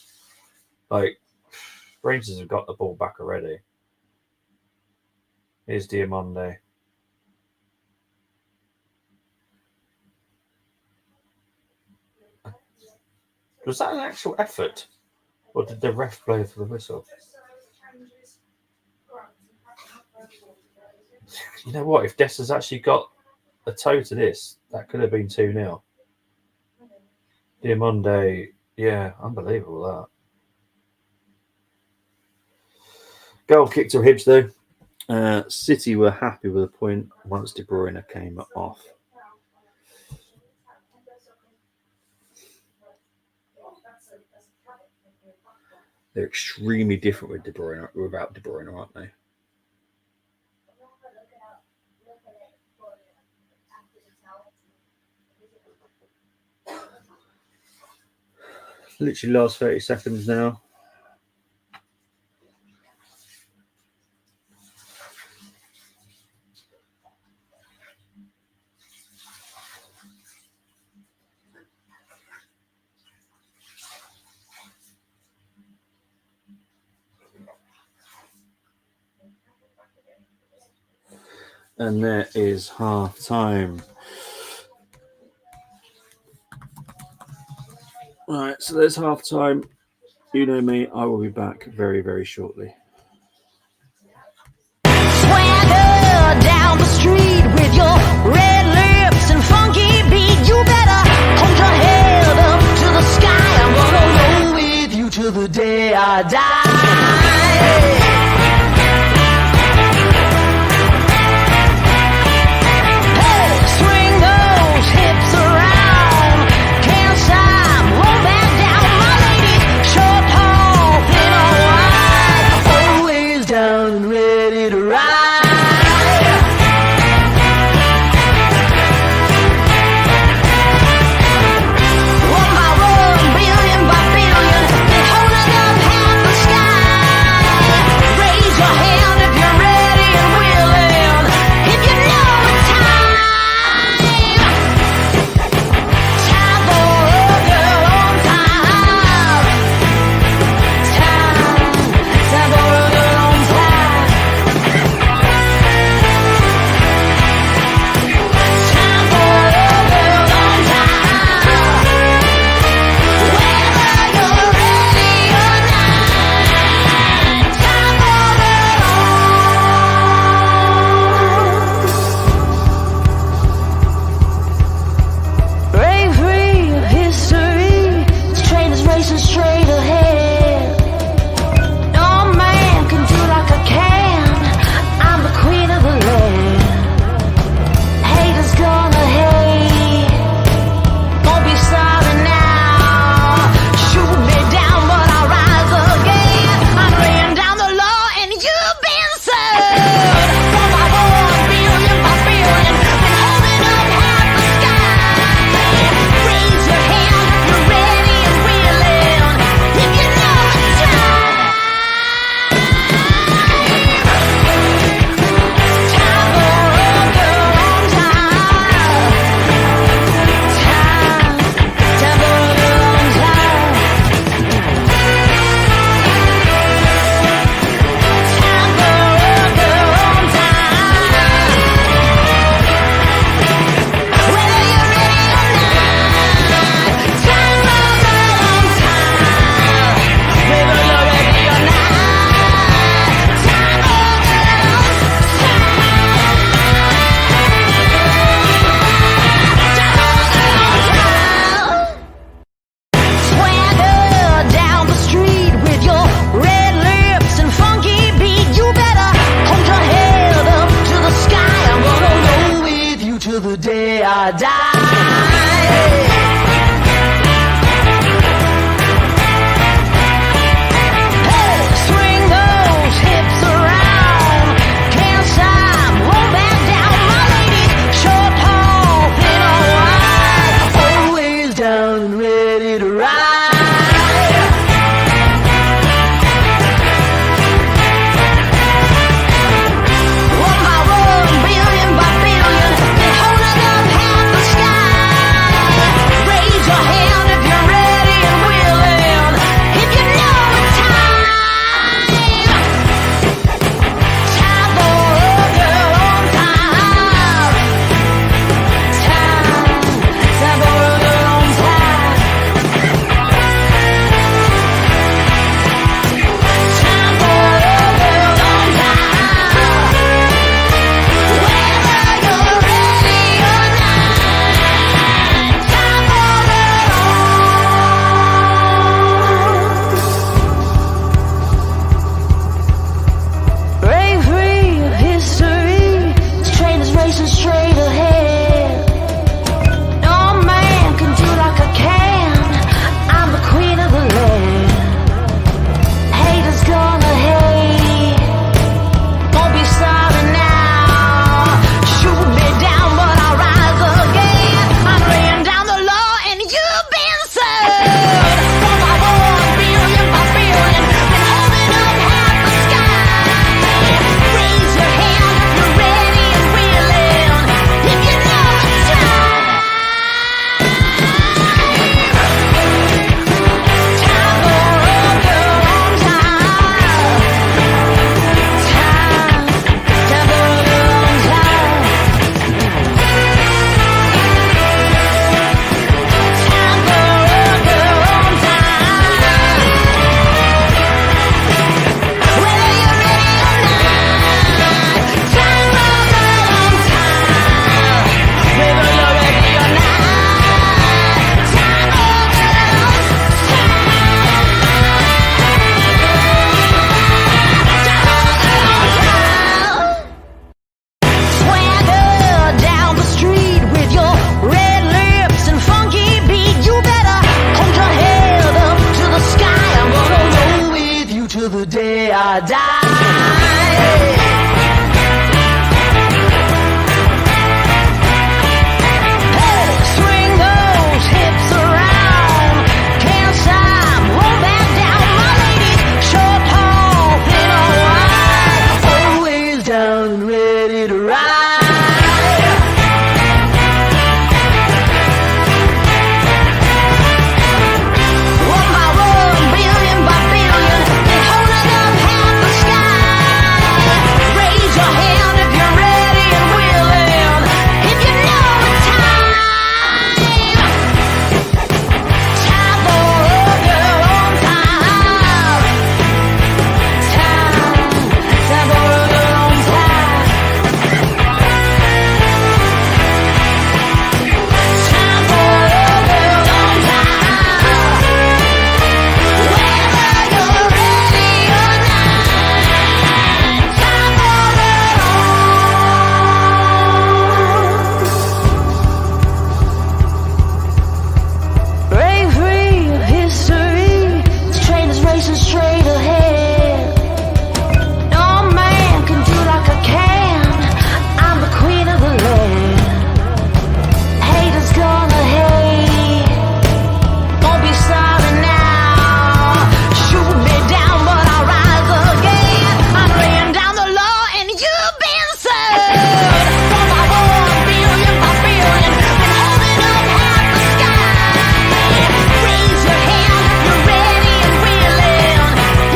Like, Rangers have got the ball back already. Here's Diamande. Was that an actual effort? Or did the ref blow for the whistle? You know what? If Dessa's actually got a toe to this, that could have been 2-0. Diamande, yeah, unbelievable that. Goal kick to Hibs though. City were happy with a point once De Bruyne came off. They're extremely different with De Bruyne, without De Bruyne, aren't they? Literally last 30 seconds now. And there is half time. Right, so there's half time. You know me, I will be back very, very shortly. Swagger down the street with your red lips and funky beat. You better hold your head up to the sky. I'm gonna roll with you till the day I die. One by one, billion by billion, they hold it up half the sky. I die. The day I die.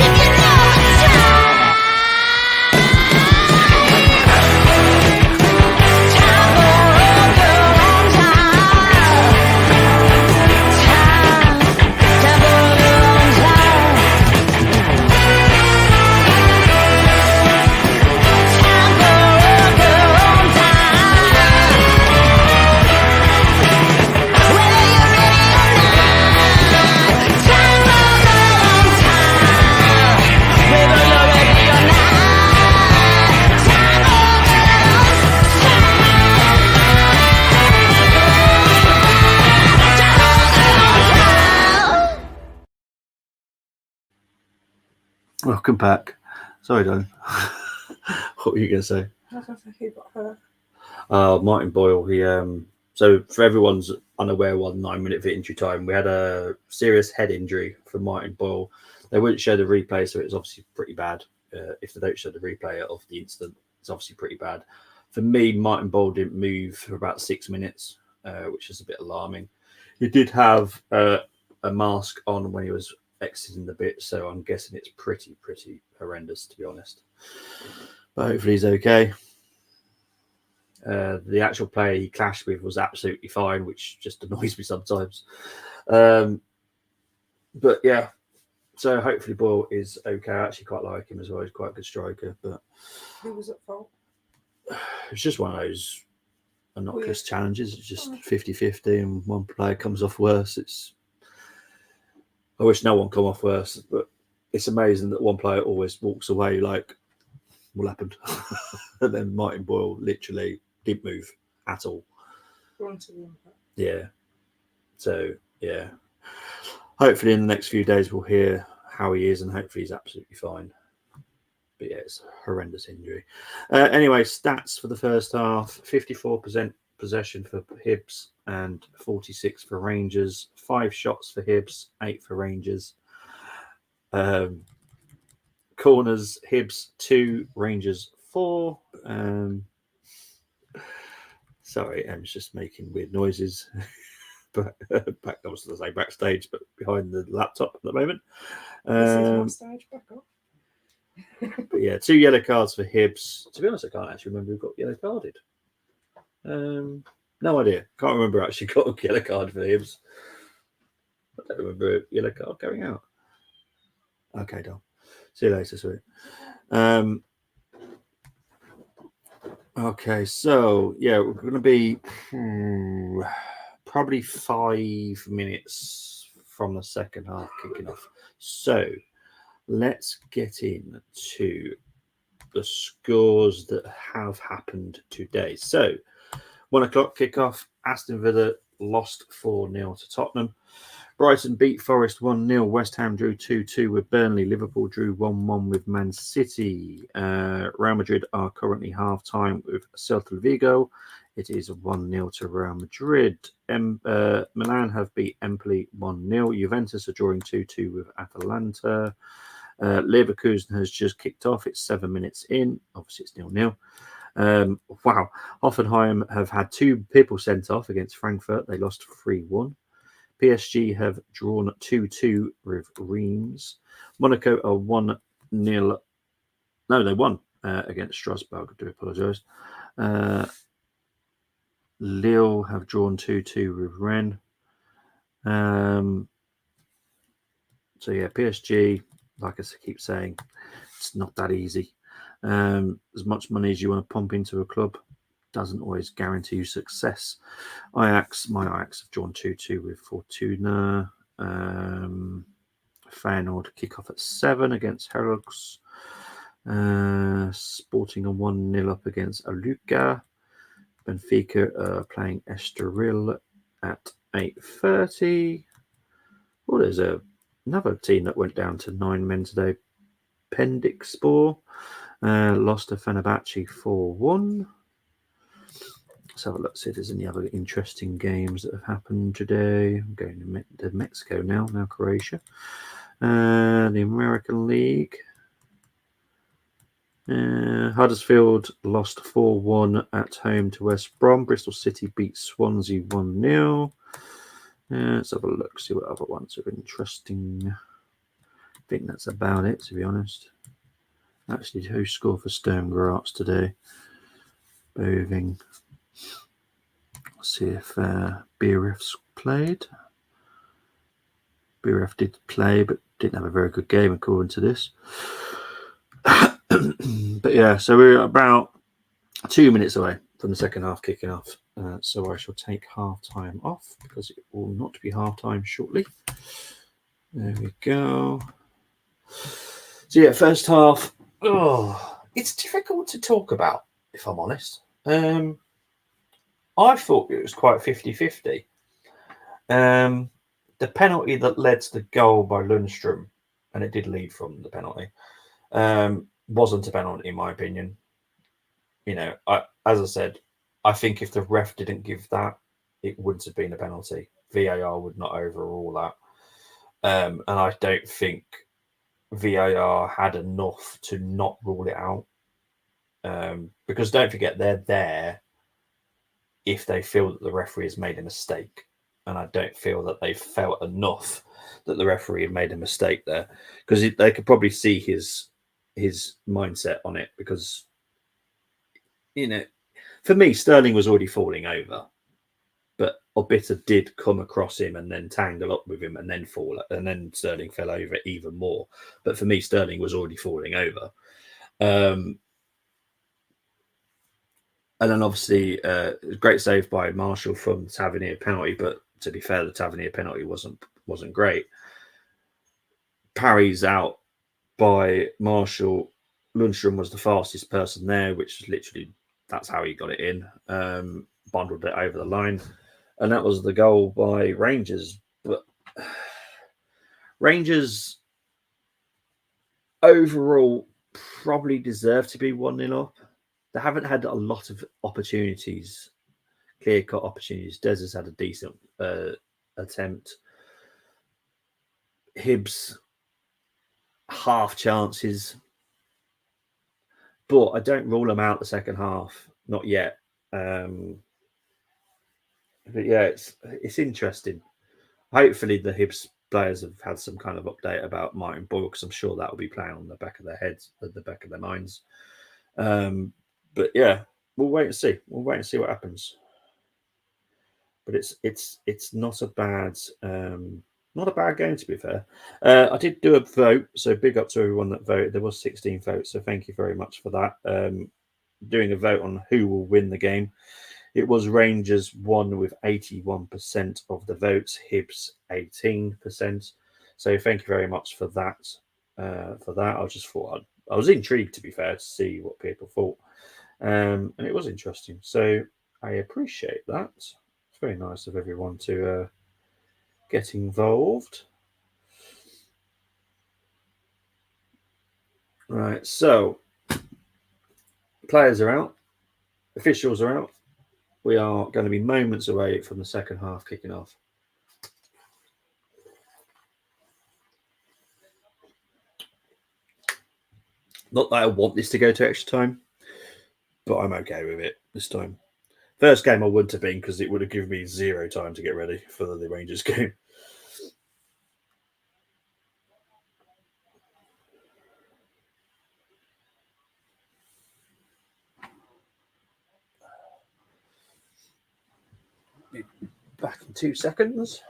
If Welcome back. Sorry, Don. What were you going to say? I don't think he got hurt. Martin Boyle. He So for everyone's unaware, 9-minute injury time, we had a serious head injury for Martin Boyle. They wouldn't show the replay, so it's obviously pretty bad. If they don't show the replay of the incident, it's obviously pretty bad. For me, Martin Boyle didn't move for about 6 minutes, which is a bit alarming. He did have a mask on when he was exiting the bit, so I'm guessing it's pretty horrendous, to be honest. But hopefully he's okay. The actual player he clashed with was absolutely fine, which just annoys me sometimes. But yeah, so hopefully Boyle is okay. I actually quite like him as well. He's quite a good striker, but Who was at fault? it's just one of those innocuous challenges. It's just 50-50 and one player comes off worse. I wish no one come off worse, but it's amazing that one player always walks away like, what happened? And then Martin Boyle literally didn't move at all. Yeah. So, yeah. Hopefully in the next few days we'll hear how he is, and hopefully he's absolutely fine. But yeah, it's a horrendous injury. Anyway, stats for the first half: 54% possession for Hibs and 46 for Rangers. 5 shots for Hibs, 8 for Rangers. Corners: Hibs 2, Rangers 4. Sorry, Em's just making weird noises. But back, I was going to say backstage, but behind the laptop at the moment. This is my stage, back off. But yeah, 2 yellow cards for Hibs. To be honest, I can't actually remember who got yellow carded. No idea. Can't remember who actually got a yellow card for Hibs. I don't remember a yellow card going out. Okay, Dom. See you later, sweet. Okay, so yeah, we're going to be probably 5 minutes from the second half kicking off. So let's get into the scores that have happened today. So 1 o'clock kickoff, Aston Villa lost 4-0 to Tottenham. Brighton beat Forest 1-0. West Ham drew 2-2 with Burnley. Liverpool drew 1-1 with Man City. Real Madrid are currently half-time with Celta Vigo. It is 1-0 to Real Madrid. Milan have beat Empoli 1-0. Juventus are drawing 2-2 with Atalanta. Leverkusen has just kicked off. It's 7 minutes in. Obviously, it's 0-0. Wow. Hoffenheim have had 2 people sent off against Frankfurt. They lost 3-1. PSG have drawn 2-2 with Reims. Monaco are 1-0. No, they won against Strasbourg. I do apologise. Lille have drawn 2-2 with Rennes. So yeah, PSG, like I keep saying, it's not that easy. As much money as you want to pump into a club doesn't always guarantee you success. My Ajax have drawn 2-2 with Fortuna. Feyenoord kick off at 7 against Heracles. Sporting a 1-0 up against Aluca. Benfica playing Estoril at 8:30. Oh, there's another team that went down to 9 men today. Pendikspor lost to Fenerbahce 4-1. Let's have a look, see if there's any other interesting games that have happened today. I'm going to Mexico now Croatia. The American League. Huddersfield lost 4-1 at home to West Brom. Bristol City beat Swansea 1-0. Let's have a look, see what other ones are interesting. I think that's about it, to be honest. Actually, who scored for Sturm Graz today? Boving. Let's see if Bieref's played. Bieref did play, but didn't have a very good game according to this. But yeah, so we're about 2 minutes away from the second half kicking off. So I shall take half time off because it will not be half time shortly. There we go. So yeah, first half. Oh, it's difficult to talk about, if I'm honest. I thought it was quite 50-50. The penalty that led to the goal by Lundstrom and it did lead from the penalty. Wasn't a penalty in my opinion. You know, as I said, I think if the ref didn't give that, it wouldn't have been a penalty. VAR would not overrule that. And I don't think VAR had enough to not rule it out. Because don't forget, they're there if they feel that the referee has made a mistake. And I don't feel that they felt enough that the referee had made a mistake there, because they could probably see his mindset on it. Because, you know, for me, Sterling was already falling over, but Obita did come across him and then tangle up with him and then fall, and then Sterling fell over even more. But for me, Sterling was already falling over. And then obviously, great save by Marshall from the Tavernier penalty. But to be fair, the Tavernier penalty wasn't great. Parry's out by Marshall. Lundstrom was the fastest person there, which is literally, that's how he got it in. Bundled it over the line. And that was the goal by Rangers. But Rangers overall probably deserve to be 1-0 up. They haven't had a lot of opportunities, clear-cut opportunities. Des has had a decent attempt. Hibs, half chances. But I don't rule them out the second half. Not yet. But yeah, it's interesting. Hopefully the Hibs players have had some kind of update about Martin Boyle, because I'm sure that will be playing on the back of their heads, at the back of their minds. But yeah, we'll wait and see. We'll wait and see what happens. But it's not a bad game, to be fair. I did do a vote, so big up to everyone that voted. There was 16 votes, so thank you very much for that. Doing a vote on who will win the game. It was Rangers won with 81% of the votes, Hibs 18%. So thank you very much for that. I was intrigued, to be fair, to see what people thought, and it was interesting. So I appreciate that. It's very nice of everyone to get involved. Right, so players are out, officials are out. We are going to be moments away from the second half kicking off. Not that I want this to go to extra time, but I'm okay with it this time. First game I wouldn't have been, because it would have given me 0 time to get ready for the Rangers game. Be back in 2 seconds.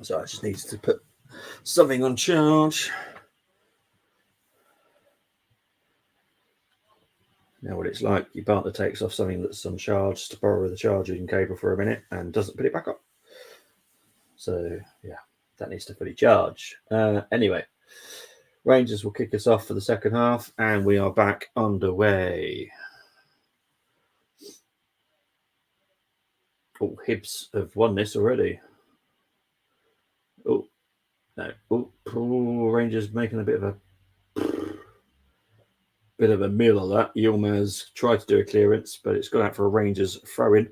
So I just need to put something on charge. Now what it's like, your partner takes off something that's on charge to borrow the charging cable for a minute and doesn't put it back up. So yeah, that needs to fully charge. Anyway, Rangers will kick us off for the second half, and we are back underway. Oh, Hibs have won this already. Oh, no. Oh, Rangers making a bit of a meal of that. Yilmaz tried to do a clearance, but it's gone out for a Rangers throw-in.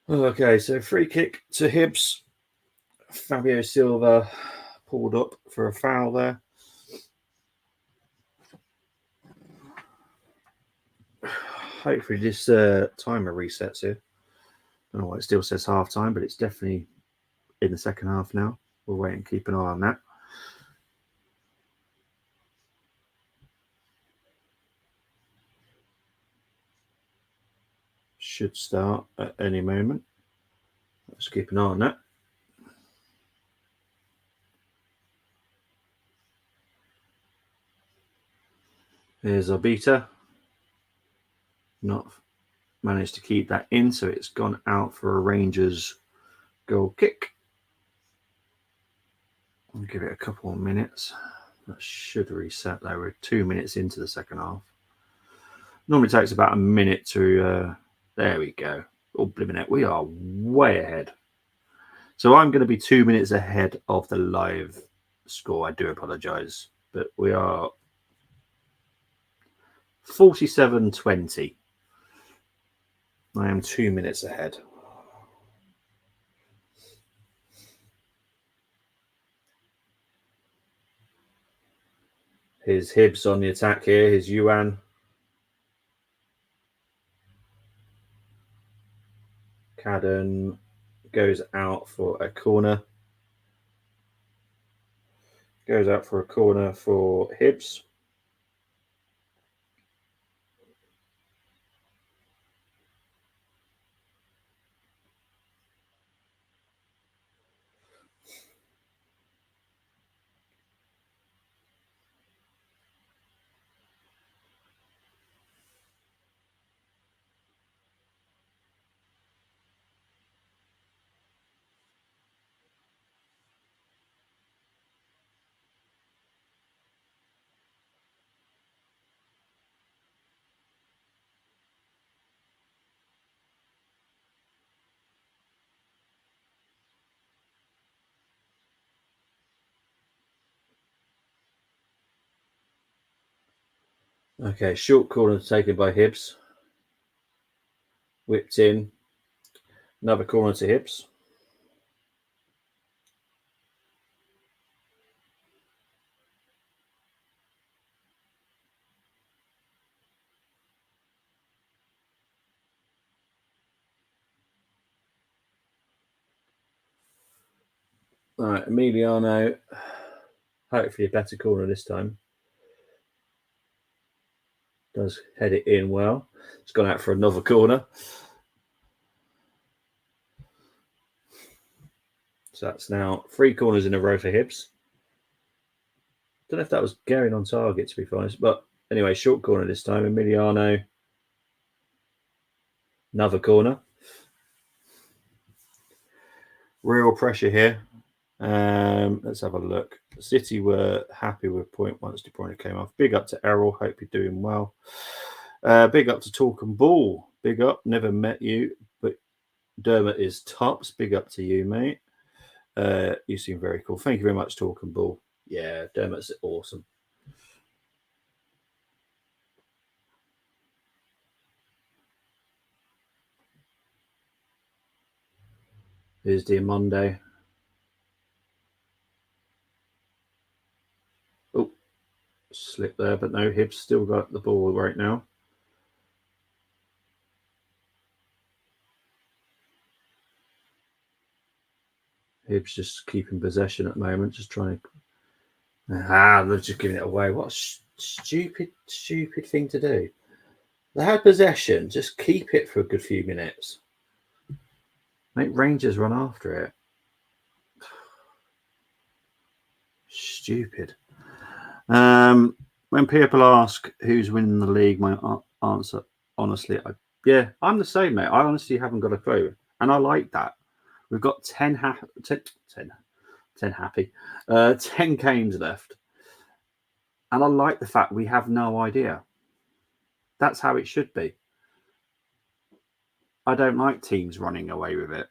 Okay, so free kick to Hibs. Fabio Silva pulled up for a foul there. hopefully this timer resets here. I don't know why it still says half time, but it's definitely in the second half now. We'll wait and keep an eye on that. Should start at any moment. Let's keep an eye on that. Here's our beta. Not managed to keep that in, so it's gone out for a Rangers goal kick. I'll give it a couple more minutes. That should reset though. We're 2 minutes into the second half. Normally takes about a minute to there we go. Oh, blimmin' it. We are way ahead. So I'm going to be 2 minutes ahead of the live score. I do apologise, but we are 47-20. I am 2 minutes ahead. Here's Hibbs on the attack here. Here's Yuan. Cadden goes out for a corner. Goes out for a corner for Hibbs. Okay, short corner taken by Hibbs. Whipped in. Another corner to Hibbs. All right, Emiliano. Hopefully a better corner this time. Does head it in well. It's gone out for another corner. So that's now 3 corners in a row for Hibbs. Don't know if that was going on target, to be honest. But anyway, short corner this time. Emiliano. Another corner. Real pressure here. Let's have a look. City were happy with point once De Bruyne came off. Big up to Errol. Hope you're doing well. Big up to Talk and Ball. Big up. Never met you, but Dermot is tops. Big up to you, mate. You seem very cool. Thank you very much, Talk and Ball. Yeah, Dermot's awesome. Here's Diamonde. Oh, slip there, but no, Hibbs still got the ball right now. Hibbs just keeping possession at the moment, just trying to... they're just giving it away. What a stupid thing to do. They had possession, just keep it for a good few minutes. Make Rangers run after it. Stupid. When people ask who's winning the league, my answer, honestly, I'm the same, mate. I honestly haven't got a clue. And I like that. We've got 10 games left. And I like the fact we have no idea. That's how it should be. I don't like teams running away with it.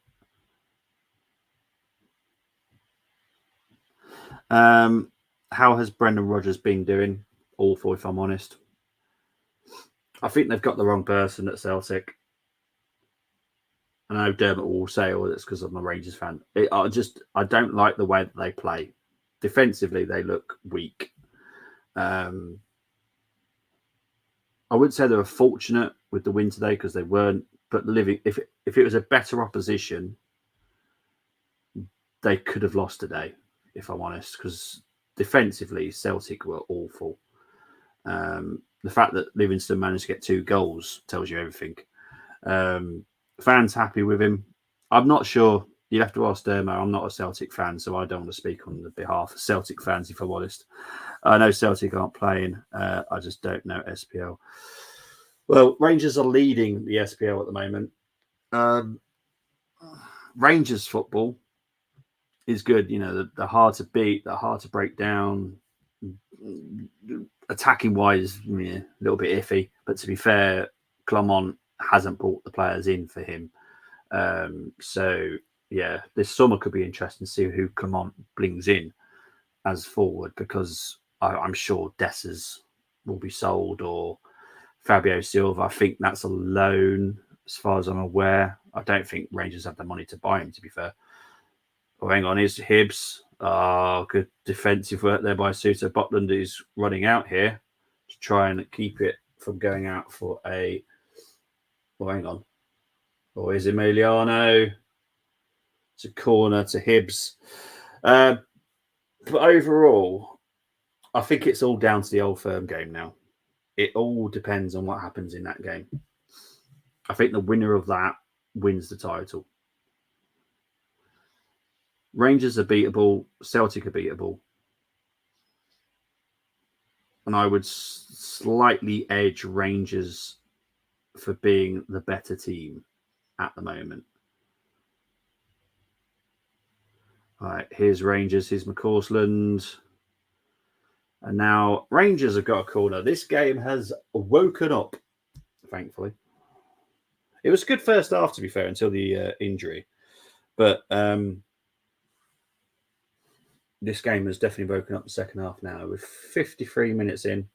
How has Brendan Rodgers been doing? Awful, if I'm honest. I think they've got the wrong person at Celtic. I know Dermot will say, "Oh, it's because I'm a Rangers fan." I don't like the way that they play. Defensively, they look weak. I would say they were fortunate with the win today because they weren't. But living, if it was a better opposition, they could have lost today, if I'm honest, because defensively Celtic were awful. The fact that Livingston managed to get 2 goals tells you everything. Fans happy with him. I'm not sure. You'd have to ask Dermo. I'm not a Celtic fan, so I don't want to speak on the behalf of Celtic fans, if I'm honest. I know Celtic aren't playing. I just don't know SPL. Well, Rangers are leading the SPL at the moment. Rangers football is good. You know, they're hard to beat. They're hard to break down. Attacking wise, yeah, a little bit iffy. But to be fair, Clermont hasn't brought the players in for him. So, yeah, this summer could be interesting to see who Clermont brings in as forward, because I'm sure Dessers will be sold, or Fabio Silva. I think that's a loan, as far as I'm aware. I don't think Rangers have the money to buy him, to be fair. Oh, hang on, here's Hibbs. Oh, good defensive work there by Suter. Butland is running out here to try and keep it from going out for a... Oh, hang on. Oh, here's Emiliano. It's a corner to Hibbs. But overall, I think it's all down to the Old Firm game now. It all depends on what happens in that game. I think the winner of that wins the title. Rangers are beatable. Celtic are beatable. And I would slightly edge Rangers for being the better team at the moment. All right, here's Rangers. Here's McCausland. And now Rangers have got a corner. This game has woken up, thankfully. It was a good first half, to be fair, until the injury. But this game has definitely woken up the second half now. With 53 minutes in.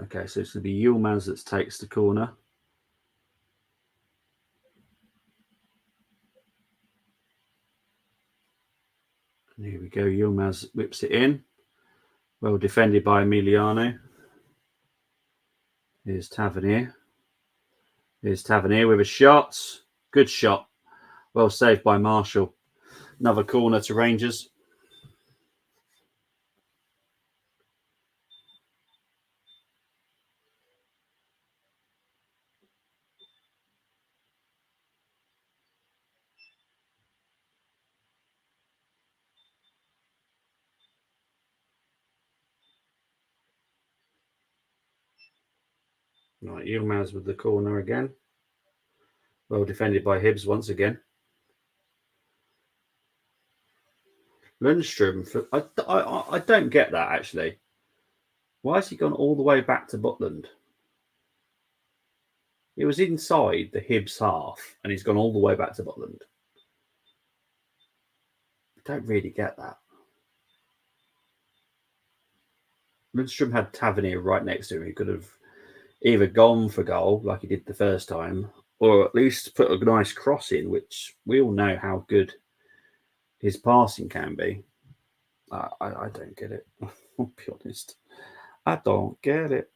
Okay, so it's going to be Yilmaz that takes the corner. And here we go. Yilmaz whips it in. Well defended by Emiliano. Here's Tavernier. Here's Tavernier with a shot. Good shot. Well saved by Marshall. Another corner to Rangers. Right, Yilmaz with the corner again. Well defended by Hibbs once again. Lundstrom, I don't get that, actually. Why has he gone all the way back to Butland? It was inside the Hibbs half, and he's gone all the way back to Butland. I don't really get that. Lundstrom had Tavernier right next to him. He could have either gone for goal, like he did the first time, or at least put a nice cross in, which we all know how good his passing can be. I don't get it. I'll be honest. I don't get it.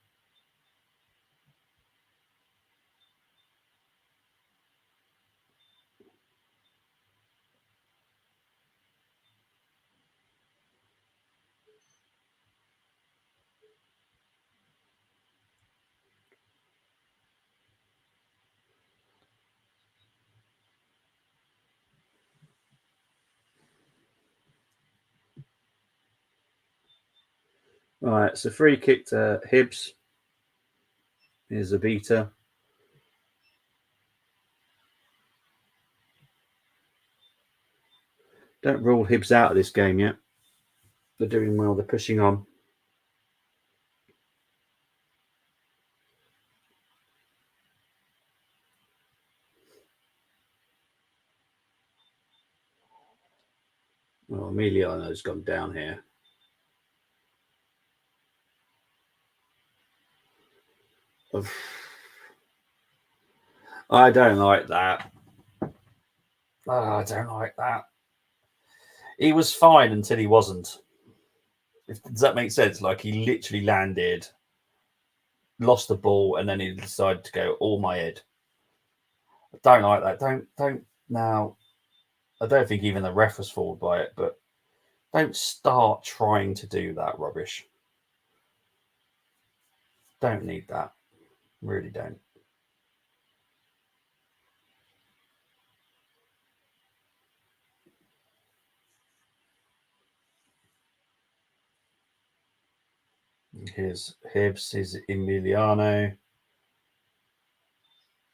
All right, so free kick to Hibbs. Here's a beater. Don't rule Hibbs out of this game yet. They're doing well. They're pushing on. Well, Emiliano's gone down here. I don't like that. I don't like that. He was fine until he wasn't. Does that make sense? Like he literally landed, lost the ball, and then he decided to go all my head. I don't like that. Don't now. I don't think even the ref was fooled by it, but don't start trying to do that rubbish. Don't need that. Really don't. Here's Hibbs, here's Emiliano.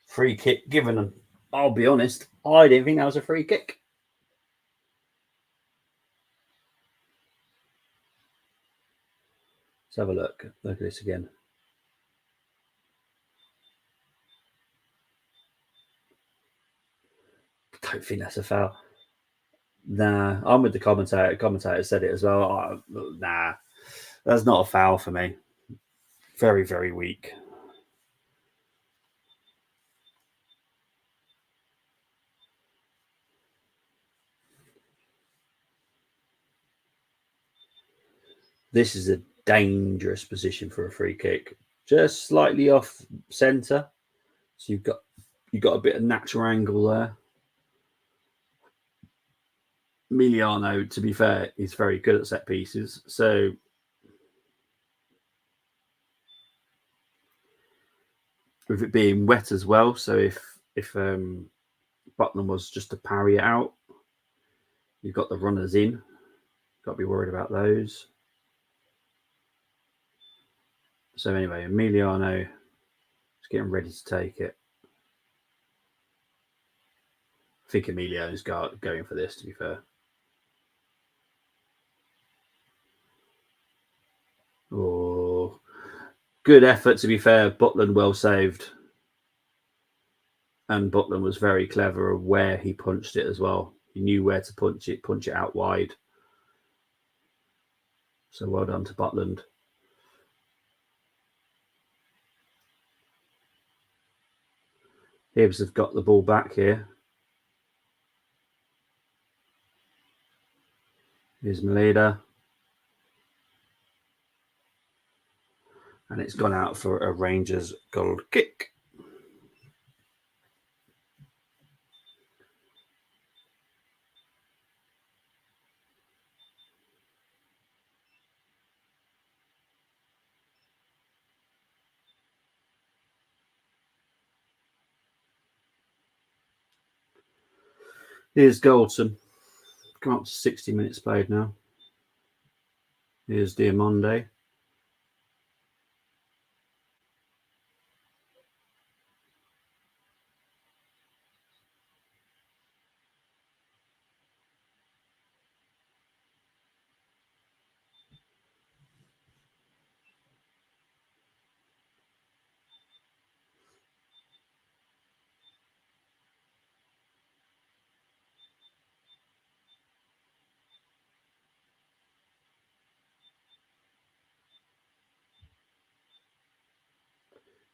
Free kick given him. I'll be honest, I didn't think that was a free kick. Let's have a look. Look at this again. I don't think that's a foul. Nah, I'm with the commentator. Commentator said it as well. Nah, that's not a foul for me. Very, very weak. This is a dangerous position for a free kick. Just slightly off centre. So you've got a bit of natural angle there. Emiliano, to be fair, is very good at set pieces. So with it being wet as well, so if Butland was just to parry it out, you've got the runners in. Got to be worried about those. So anyway, Emiliano is getting ready to take it. I think Emiliano's going for this, to be fair. Oh, good effort, to be fair. Butland well saved. And Butland was very clever of where he punched it as well. He knew where to punch it out wide. So well done to Butland. Hibbs have got the ball back here. Here's Maleda. And it's gone out for a Rangers goal kick. Here's Goldson. Come up to 60 minutes played now. Here's Diamonde.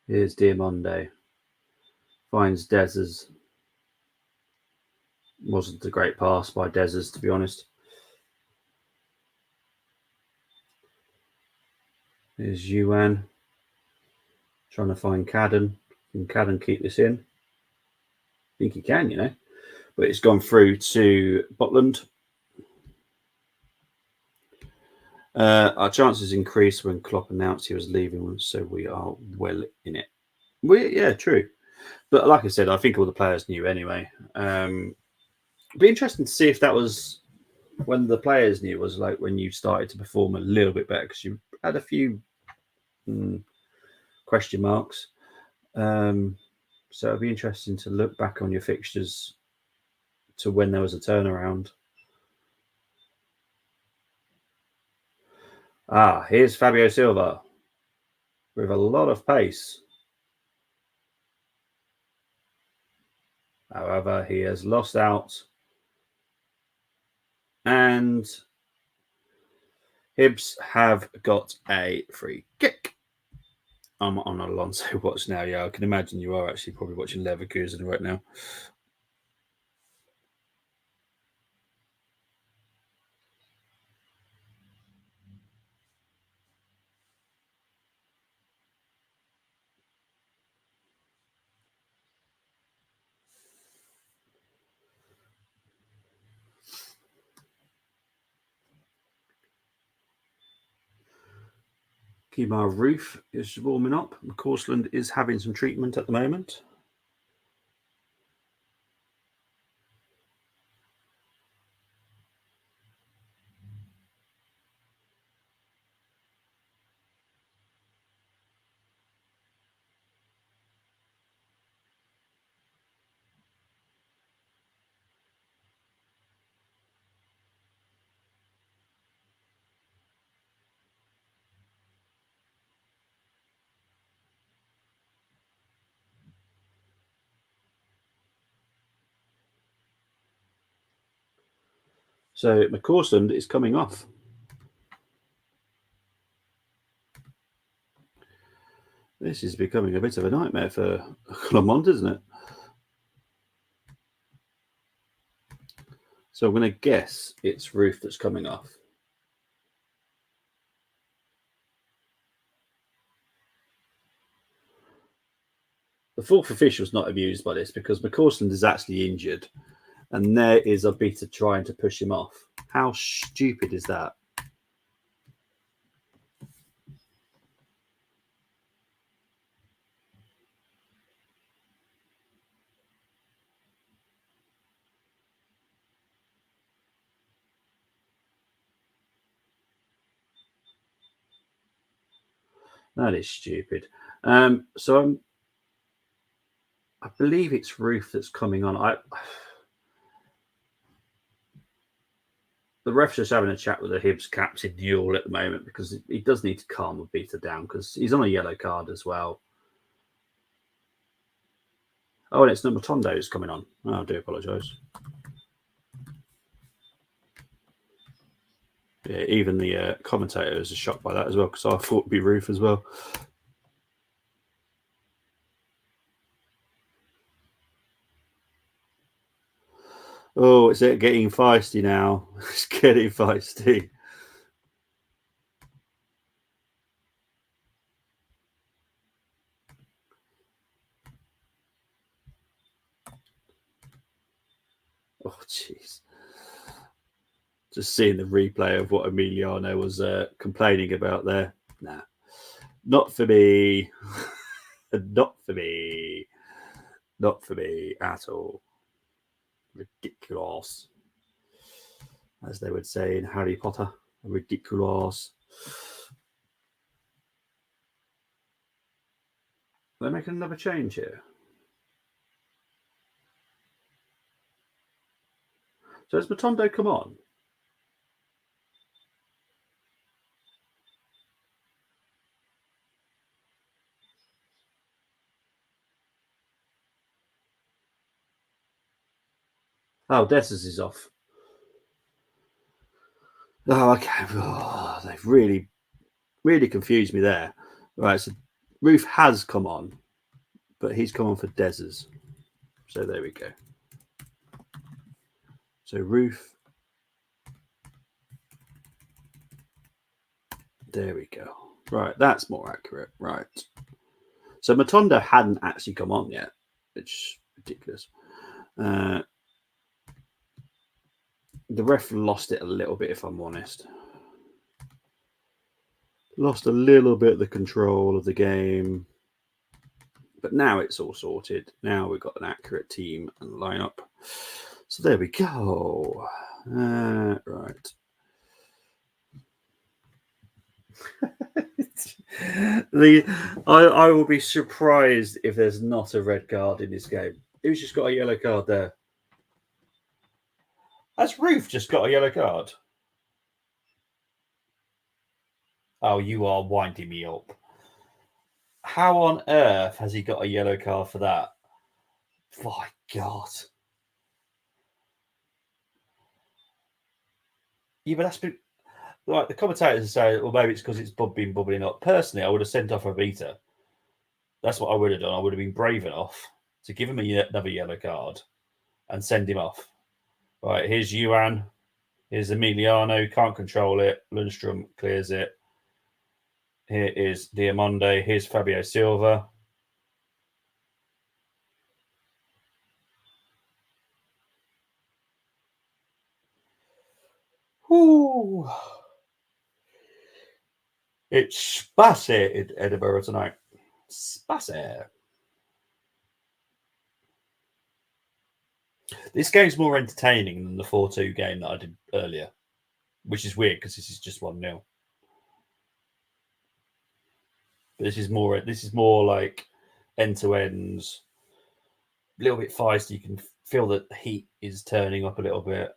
Here's Diamonde. Finds Dez's. Wasn't a great pass by Dez's, to be honest. Here's Yuan. Trying to find Cadden. Can Cadden keep this in? I think he can, you know. But it's gone through to Butland. Our chances increased when Klopp announced he was leaving, so we are well in it. Yeah, true. But like I said, I think all the players knew anyway. It'd be interesting to see if that was when the players knew, was like when you started to perform a little bit better, because you had a few question marks. So it'd be interesting to look back on your fixtures to when there was a turnaround. Here's Fabio Silva with a lot of pace. However, he has lost out. And Hibs have got a free kick. I'm on Alonso watch now. Yeah, I can imagine you are actually probably watching Leverkusen right now. Kemar Roof is warming up. McCausland is having some treatment at the moment. So McCausland is coming off. This is becoming a bit of a nightmare for Clermont, isn't it? So I'm going to guess it's Roof that's coming off. The fourth official is not amused by this because McCausland is actually injured, and there is Abita trying to push him off. How stupid is that? That is stupid. I believe it's Roof that's coming on. The ref's just having a chat with the Hibs captain Newell at the moment because he does need to calm Abita down because he's on a yellow card as well. Oh, and it's Matondo who's coming on. Oh, I do apologise. Yeah, even the commentator is shocked by that as well because I thought it'd be Roof as well. Oh, it's getting feisty now. It's getting feisty. Oh, jeez. Just seeing the replay of what Emiliano was complaining about there. Nah, not for me. Not for me. Not for me at all. Ridiculous. As they would say in Harry Potter. Ridiculous. They're making another change here. So has Matondo come on? Oh, Dessers is off. Oh, okay. Oh, they've really, really confused me there. Right, so Roof has come on, but he's come on for Dessers. So there we go. So Roof. There we go. Right, that's more accurate. Right. So Matondo hadn't actually come on yet, which is ridiculous. The ref lost it a little bit, if I'm honest. Lost a little bit of the control of the game. But now it's all sorted. Now we've got an accurate team and lineup. So there we go. Right. I will be surprised if there's not a red card in this game. Who's just got a yellow card there? Has Roof just got a yellow card? Oh, you are winding me up. How on earth has he got a yellow card for that? My God. Yeah, but that's been like the commentators are saying, well, maybe it's because it's been bubbling up. Personally, I would have sent off Abita That's what I would have done. I would have been brave enough to give him another yellow card and send him off. Right, here's Yuan. Here's Emiliano. Can't control it. Lundstrom clears it. Here is Diamonde. Here's Fabio Silva. Ooh. It's spicy in Edinburgh tonight. Spicy. This game's more entertaining than the 4-2 game that I did earlier, which is weird because this is just 1-0. This is more like end to ends, a little bit feisty. You can feel that the heat is turning up a little bit.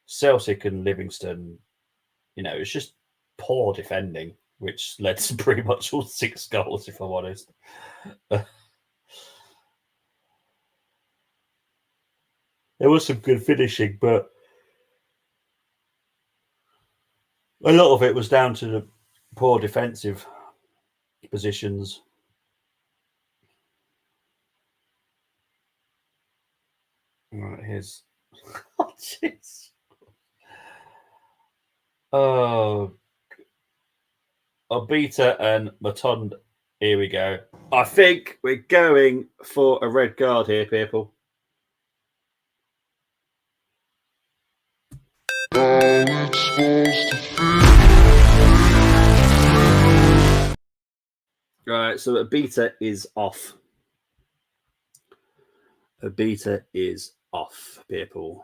Celtic and Livingston, it's just poor defending, which led to pretty much all 6 goals, if I'm honest. There was some good finishing, but a lot of it was down to the poor defensive positions. Right, here's oh jeez. Oh, Obita and Matond. Here we go. I think we're going for a red card here, people. Right, so Obita is off. Obita is off, people.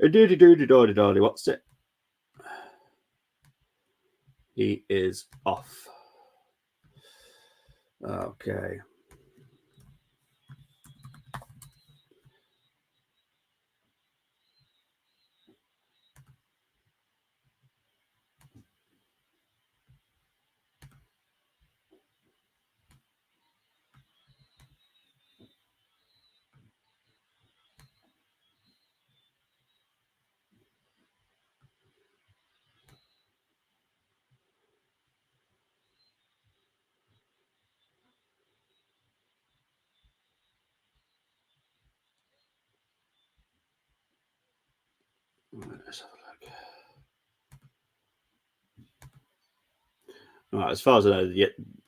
What's it? He is off. Okay. Let's have a look. All right, as far as I know,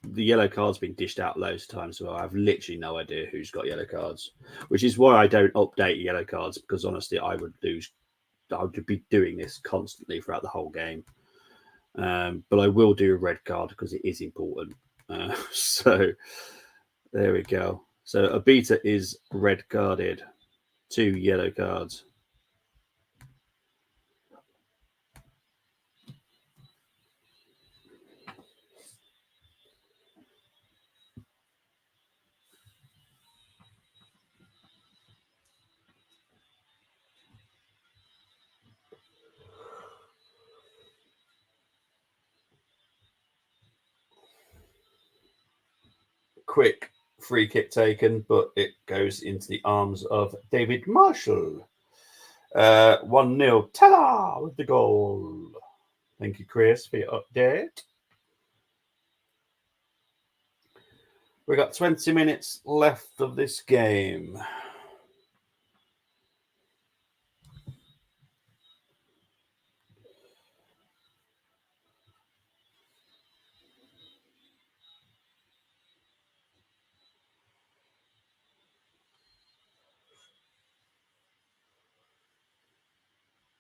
the yellow card's been dished out loads of times. So I have literally no idea who's got yellow cards, which is why I don't update yellow cards, because honestly, I would be doing this constantly throughout the whole game. But I will do a red card because it is important. So there we go. So Obita is red carded, 2 yellow cards. Quick free kick taken, but it goes into the arms of David Marshall. 1-0. Ta-da! With the goal. Thank you, Chris, for your update. We've got 20 minutes left of this game.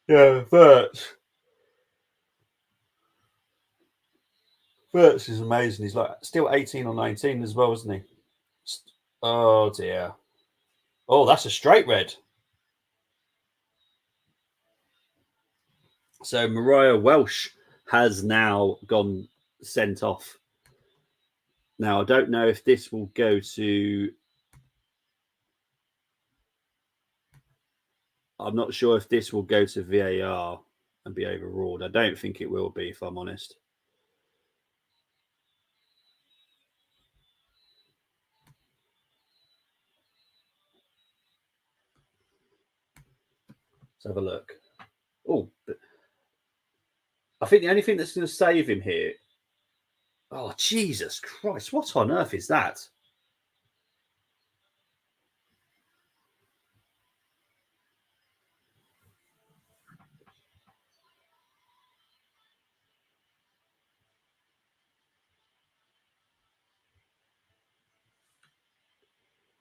Yeah, Verts is amazing. He's like still 18 or 19 as well, isn't he? Oh dear. Oh, that's a straight red. So Mariah Welsh has now gone sent off. Now I don't know if this will go to. I'm not sure if this will go to VAR and be overruled. I don't think it will be, if I'm honest. Let's have a look. Oh, I think the only thing that's going to save him here Oh, Jesus Christ. What on earth is that?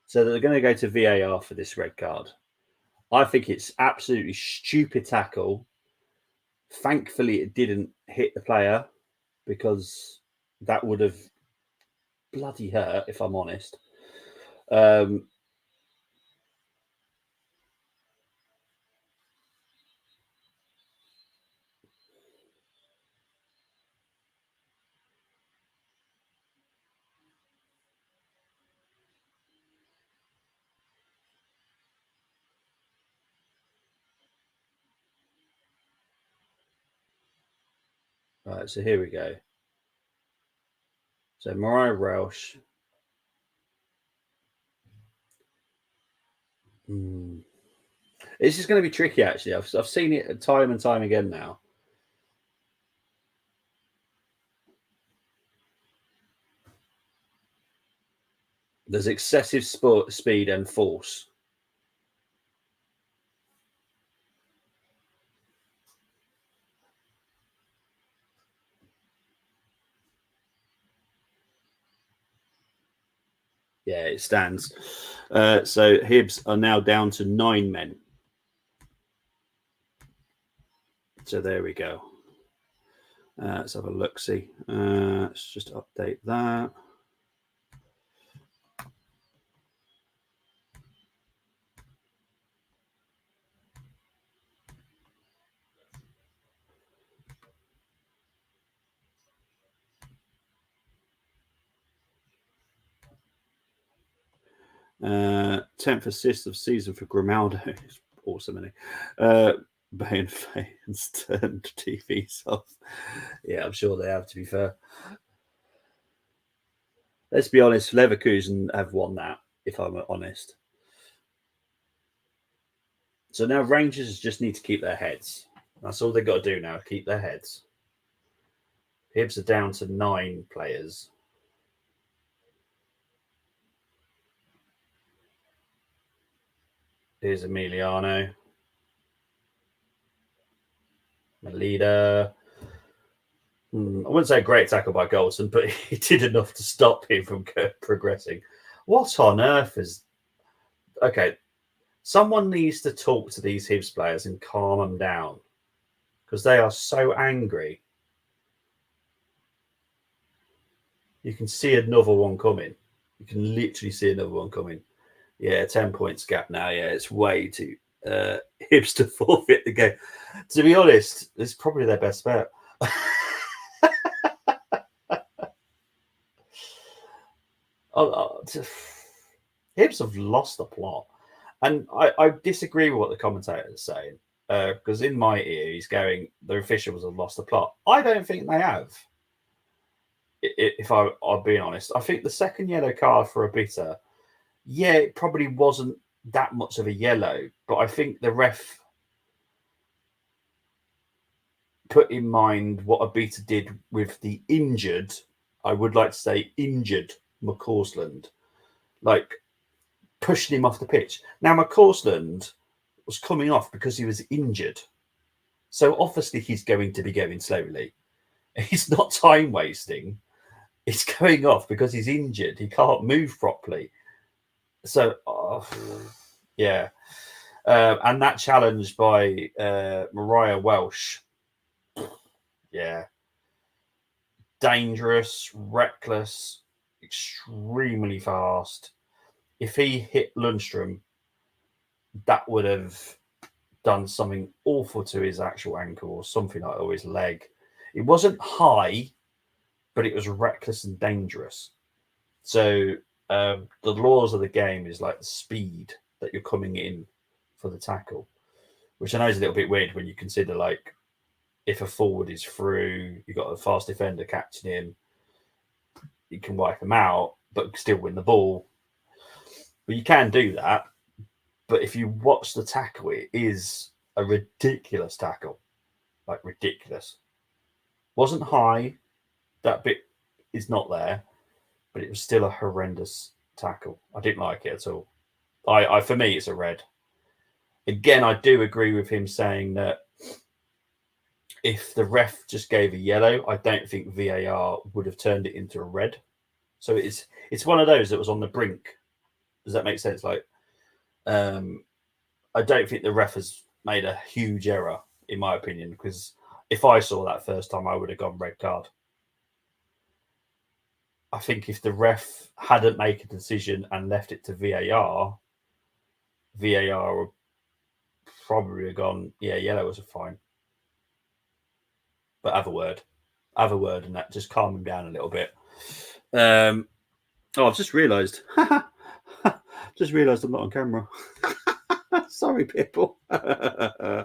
So they're going to go to VAR for this red card. I think it's absolutely stupid tackle. Thankfully, it didn't hit the player because that would have bloody hurt, if I'm honest. Right, so here we go. So Mariah Welsh. This is going to be tricky, actually. I've seen it time and time again now. There's excessive speed and force. Yeah, it stands. So Hibs are now down to 9 men. So there we go. Let's have a look. See, let's just update that. Tenth assist of season for Grimaldo. It's awesome, isn't it? Bayern fans turned TVs off. Yeah, I'm sure they have, to be fair. Let's be honest, Leverkusen have won that, if I'm honest. So now Rangers just need to keep their heads. That's all they've got to do now, keep their heads. Hibs are down to 9 players. Here's Emiliano. Melida. I wouldn't say a great tackle by Goldson, but he did enough to stop him from progressing. What on earth is... Okay, someone needs to talk to these Hibs players and calm them down because they are so angry. You can see another one coming. You can literally see another one coming. Yeah, 10 points gap now. Yeah, it's way too Hibs to forfeit the game. To be honest, it's probably their best bet. Hibs have lost the plot. And I disagree with what the commentator is saying. Because in my ear, he's going, the officials have lost the plot. I don't think they have. If I'll be honest, I think the second yellow card for Abita, yeah, it probably wasn't that much of a yellow, but I think the ref put in mind what Abita did with the injured, I would like to say injured McCausland, like pushing him off the pitch. Now, McCausland was coming off because he was injured. So obviously he's going to be going slowly. He's not time wasting. He's going off because he's injured. He can't move properly. So, yeah. And that challenge by Mariah Welsh. Yeah. Dangerous, reckless, extremely fast. If he hit Lundstrom, that would have done something awful to his actual ankle or something like that, or his leg. It wasn't high, but it was reckless and dangerous. So the laws of the game is like the speed that you're coming in for the tackle, which I know is a little bit weird when you consider, like, if a forward is through, you've got a fast defender catching him, you can wipe him out, but still win the ball. But you can do that. But if you watch the tackle, it is a ridiculous tackle. Like, ridiculous. Wasn't high. That bit is not there, but it was still a horrendous tackle. I didn't like it at all. I for me, it's a red. Again, I do agree with him saying that if the ref just gave a yellow, I don't think VAR would have turned it into a red. So it's one of those that was on the brink. Does that make sense? Like, I don't think the ref has made a huge error, in my opinion, because if I saw that first time, I would have gone red card. I think if the ref hadn't made a decision and left it to VAR, VAR would probably have gone, yeah, yellow was a fine. But have a word, and that just calm him down a little bit. I've just realised. Just realised I'm not on camera. Sorry, people. I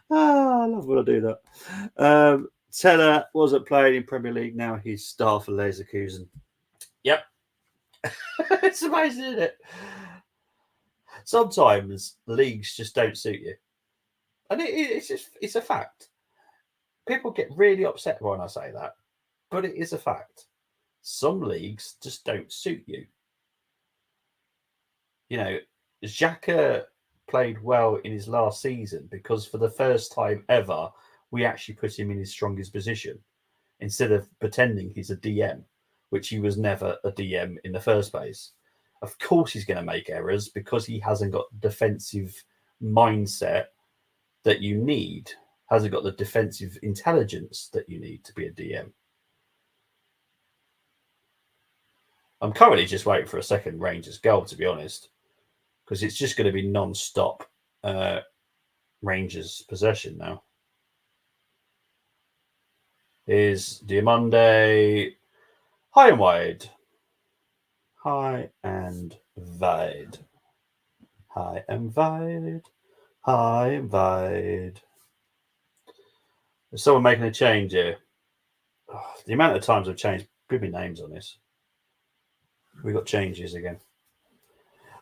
love when I do that. Teller wasn't playing in Premier League. Now he's star for Leverkusen. Yep. It's amazing, isn't it? Sometimes leagues just don't suit you. And it's a fact. People get really upset when I say that, but it is a fact. Some leagues just don't suit you. You know, Xhaka played well in his last season because for the first time ever, we actually put him in his strongest position instead of pretending he's a DM, which he was never a DM in the first place. Of course, he's going to make errors because he hasn't got the defensive mindset that you need, hasn't got the defensive intelligence that you need to be a DM. I'm currently just waiting for a second Rangers goal, to be honest, because it's just going to be non-stop Rangers possession now. Here's Diamonde. High and wide. High and wide. High and wide. High and wide. There's someone making a change here. Oh, the amount of times I've changed blooming names on this. We've got changes again.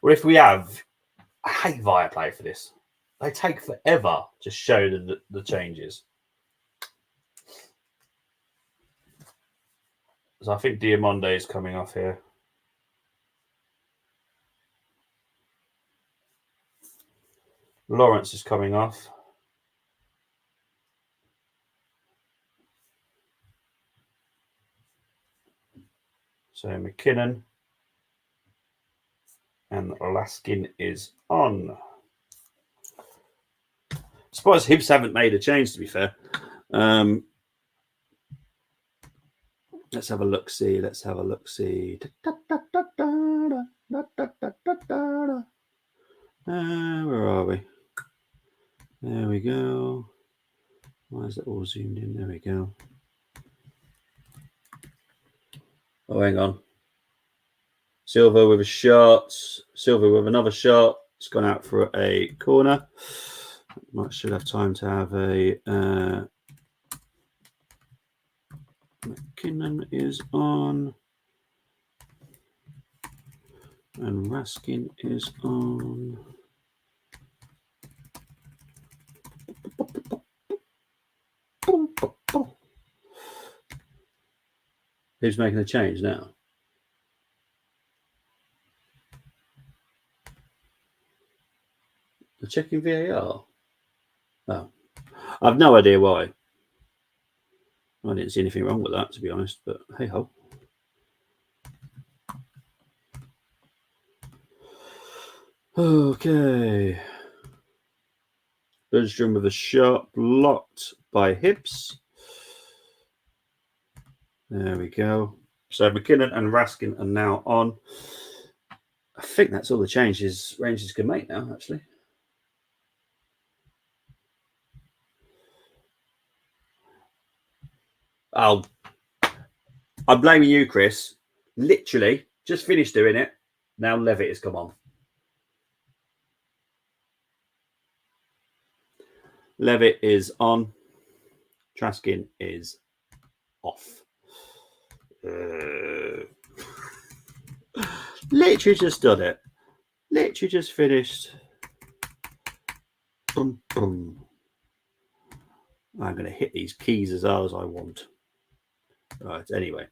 Well, if we have, I hate Viaplay for this. They take forever to show the changes. So I think Diamonde is coming off here. Lawrence is coming off. So McKinnon and Laskin is on. I suppose Hibs haven't made a change, to be fair. Let's have a look-see. Let's have a look-see. Where are we? There we go. Why is it all zoomed in? There we go. Oh, hang on. Silva with a shot. Silva with another shot. It's gone out for a corner. Might should have time to have a... McKinnon is on. And Raskin is on. Who's making a change now? They're checking VAR. Oh, I've no idea why. I didn't see anything wrong with that, to be honest, but hey ho. Okay. Bergstrom with a shot blocked by Hibs. There we go. So McKinnon and Raskin are now on. I think that's all the changes Rangers can make now, actually. Oh, I'm blaming you, Chris. Literally, just finished doing it. Now Levitt has come on. Levitt is on. Traskin is off. Literally just done it. Literally just finished. Boom, boom. I'm going to hit these keys as hard as I want. Right, anyway.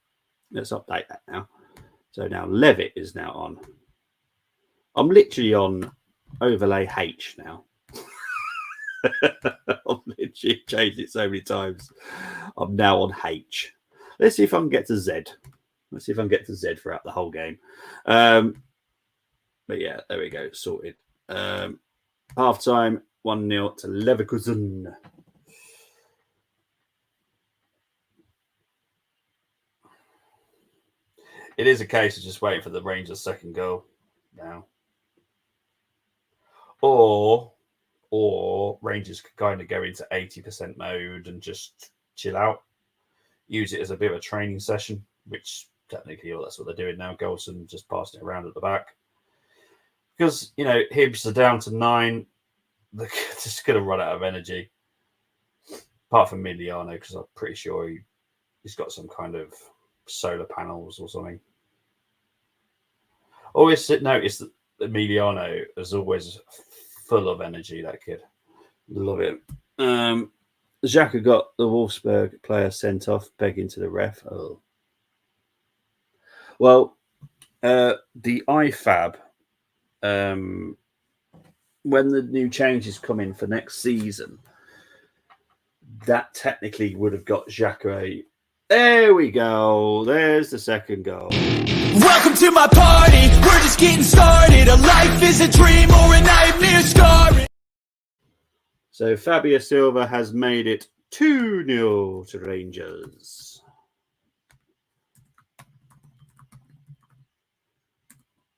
Let's update that now. So now Levitt is now on. I'm literally on overlay H now. I've literally changed it so many times. I'm now on H. Let's see if I can get to Z. Let's see if I can get to Z throughout the whole game. But yeah, there we go. Sorted. Half time, 1-0 to Leverkusen. It is a case of just waiting for the Rangers' second goal now. Or Rangers could kind of go into 80% mode and just chill out. Use it as a bit of a training session, which technically that's what they're doing now. Golson just passing it around at the back. Because, you know, Hibs are down to 9. They're just going to run out of energy. Apart from Miliano, because I'm pretty sure he's got some kind of solar panels or something. Always notice that Emiliano is always full of energy, that kid. Love it. Xhaka got the Wolfsburg player sent off, begging to the ref. Oh. Well, the IFAB, when the new changes come in for next season, that technically would have got Xhaka. There we go. There's the second goal. Welcome to my party, we're just getting started. A life is a dream or a nightmare scarring. So Fabio Silva has made it 2-0 to Rangers.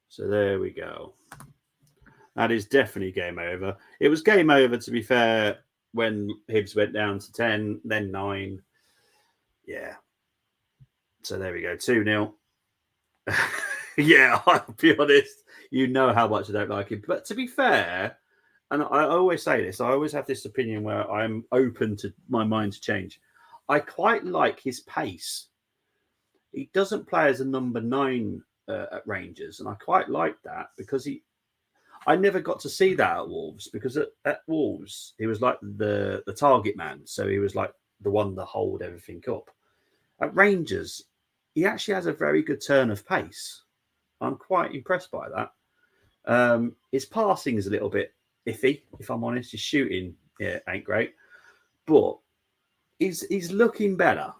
So there we go. That is definitely game over. It was game over, to be fair, when Hibs went down to 10, then 9. Yeah. So there we go, 2-0. Yeah, I'll be honest. You know how much I don't like him. But to be fair, and I always say this, I always have this opinion where I'm open to my mind to change. I quite like his pace. He doesn't play as a number 9 at Rangers, and I quite like that because I never got to see that at Wolves, because at Wolves he was like the target man, so he was like the one to hold everything up. At Rangers, he actually has a very good turn of pace. I'm quite impressed by that. His passing is a little bit iffy, if I'm honest. His shooting, yeah, ain't great, but he's looking better.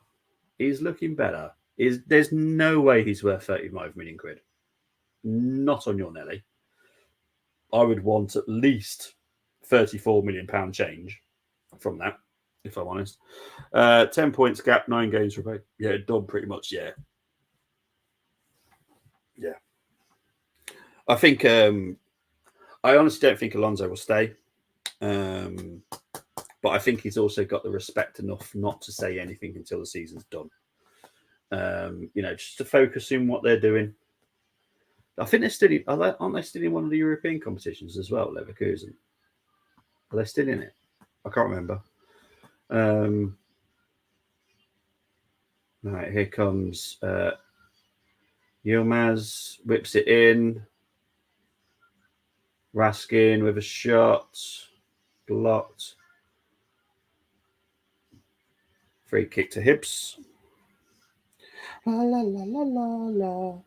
He's looking better. There's no way he's worth 35 million quid. Not on your Nelly. I would want at least 34 million pound change from that, if I'm honest. 10 points gap, 9 games for pay. Yeah, done pretty much. Yeah. I think I honestly don't think Alonso will stay, but I think he's also got the respect enough not to say anything until the season's done. Just to focus on what they're doing. I think they're still aren't they still in one of the European competitions as well, Leverkusen? Are they still in it? I can't remember. Right, here comes Yilmaz, whips it in. Raskin with a shot. Blocked. Free kick to Hibs. La la la la la la.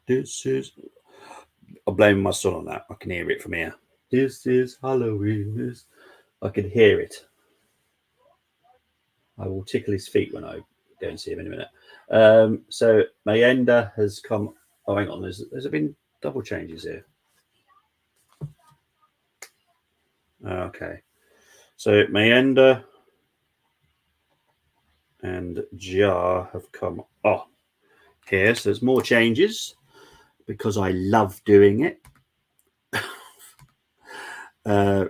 This is. I'm blaming my son on that. I can hear it from here. This is Halloween. I can hear it. I will tickle his feet when I go and see him in a minute. So Mayenda has come. Oh, hang on. There's been double changes here. Okay. So Mayenda and Jar have come here. So there's more changes because I love doing it.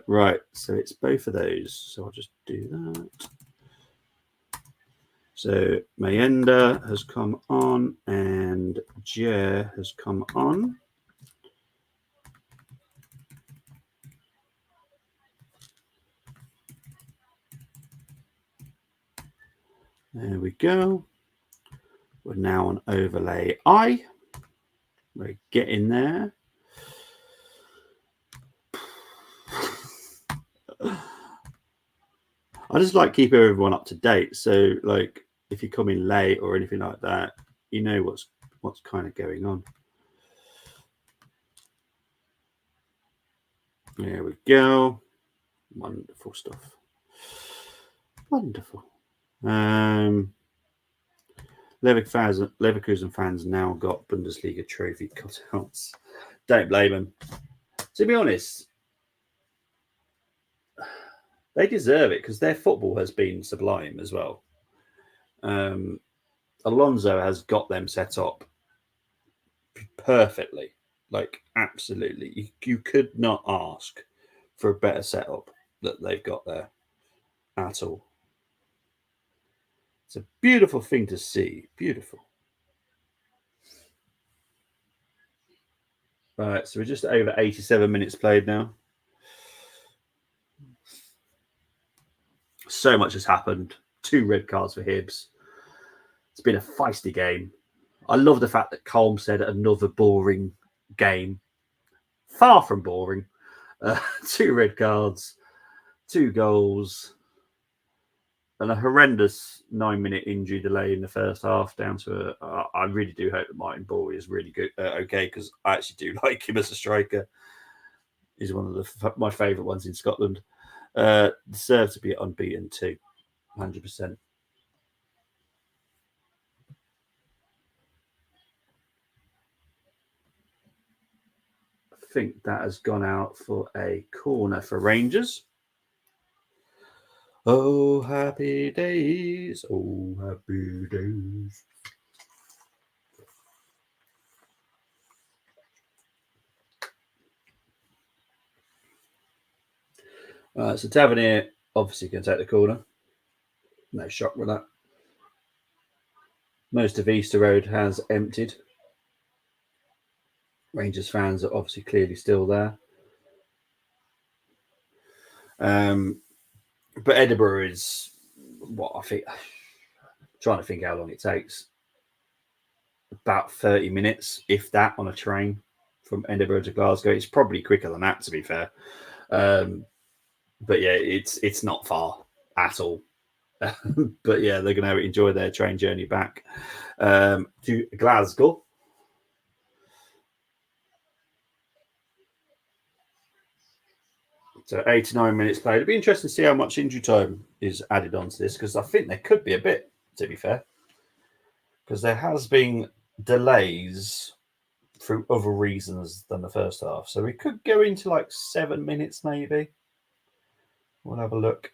Right. So it's both of those. So I'll just do that. So Mayenda has come on and Jer has come on. There we go. We're now on overlay I. We're getting there. I just like keeping everyone up to date. So, like, if you come in late or anything like that, you know what's kind of going on. There we go. Wonderful stuff. Wonderful. Leverkusen fans now got Bundesliga trophy cutouts. Don't blame them. To be honest, they deserve it because their football has been sublime as well. Alonso has got them set up perfectly, like absolutely. You could not ask for a better setup that they've got there at all. It's a beautiful thing to see. Beautiful. Right, so we're just over 87 minutes played now. So much has happened. 2 red cards for Hibs. It's been a feisty game. I love the fact that Colm said another boring game. Far from boring. 2 red cards, 2 goals, and a horrendous 9-minute injury delay in the first half. Down to I really do hope that Martin Bowie is really good, okay, because I actually do like him as a striker. He's one of my favourite ones in Scotland. Deserves to be unbeaten too, 100%. I think that has gone out for a corner for Rangers. Oh, happy days. Oh, happy days. So Tavernier obviously can take the corner. No shock with that. Most of Easter Road has emptied. Rangers fans are obviously clearly still there. But Edinburgh is what I think. Trying to think how long it takes. About 30 minutes, if that, on a train from Edinburgh to Glasgow. It's probably quicker than that, to be fair. But yeah, it's not far at all. But yeah, they're going to enjoy their train journey back to Glasgow. So 89 minutes played. It'd be interesting to see how much injury time is added onto this, because I think there could be a bit, to be fair, because there has been delays through other reasons than the first half. So we could go into like 7 minutes, maybe. We'll have a look.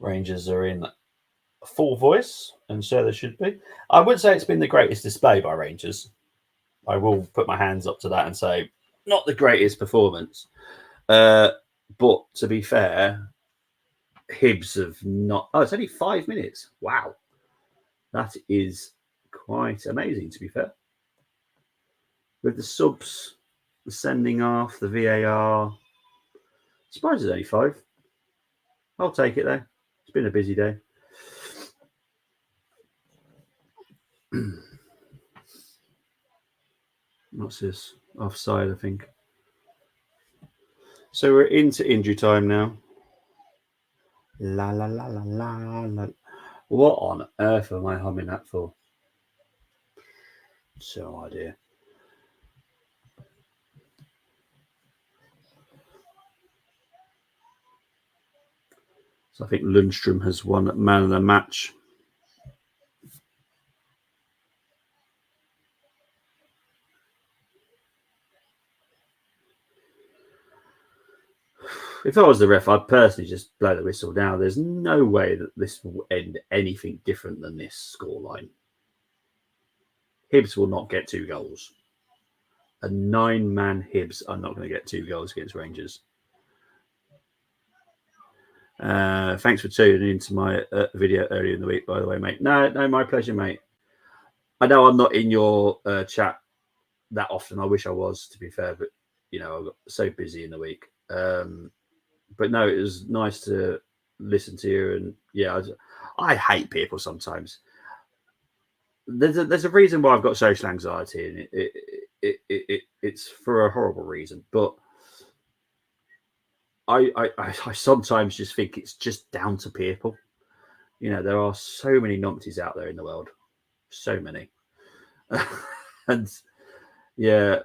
Rangers are in full voice, and so they should be. I would say it's been the greatest display by Rangers. I will put my hands up to that and say, not the greatest performance. But to be fair, Hibs have not... Oh, it's only 5 minutes. Wow. That is quite amazing, to be fair. With the subs, the sending off, the VAR. Surprised it's only 5. I'll take it, though. It's been a busy day. What's this? Offside, I think. So we're into injury time now. La la la la la la. What on earth am I humming that for? No idea. So I think Lundstrom has won man of the match. If I was the ref, I'd personally just blow the whistle now. There's no way that this will end anything different than this scoreline. Hibs will not get 2 goals. A 9-man Hibs are not going to get 2 goals against Rangers. Thanks for tuning into my video earlier in the week, by the way, mate. No, my pleasure, mate. I know I'm not in your chat that often. I wish I was, to be fair, but I got so busy in the week. But no, it was nice to listen to you. And yeah, I hate people sometimes. There's a reason why I've got social anxiety, and it's for a horrible reason. But I sometimes just think it's just down to people. There are so many numpties out there in the world, so many, and yeah,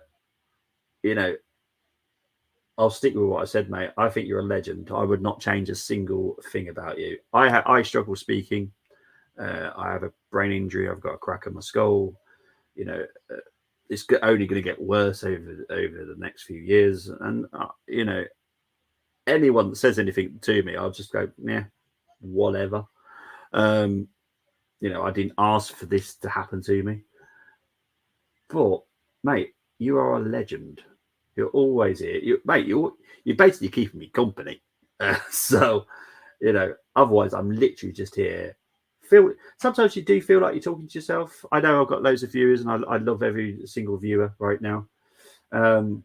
I'll stick with what I said, mate. I think you're a legend. I would not change a single thing about you. I struggle speaking. I have a brain injury. I've got a crack in my skull. It's only going to get worse over the next few years. And anyone that says anything to me, I'll just go, yeah, whatever. I didn't ask for this to happen to me. But mate, you are a legend. You're always here, you're basically keeping me company. So, otherwise I'm literally just here. Sometimes you do feel like you're talking to yourself. I know I've got loads of viewers, and I love every single viewer right now. But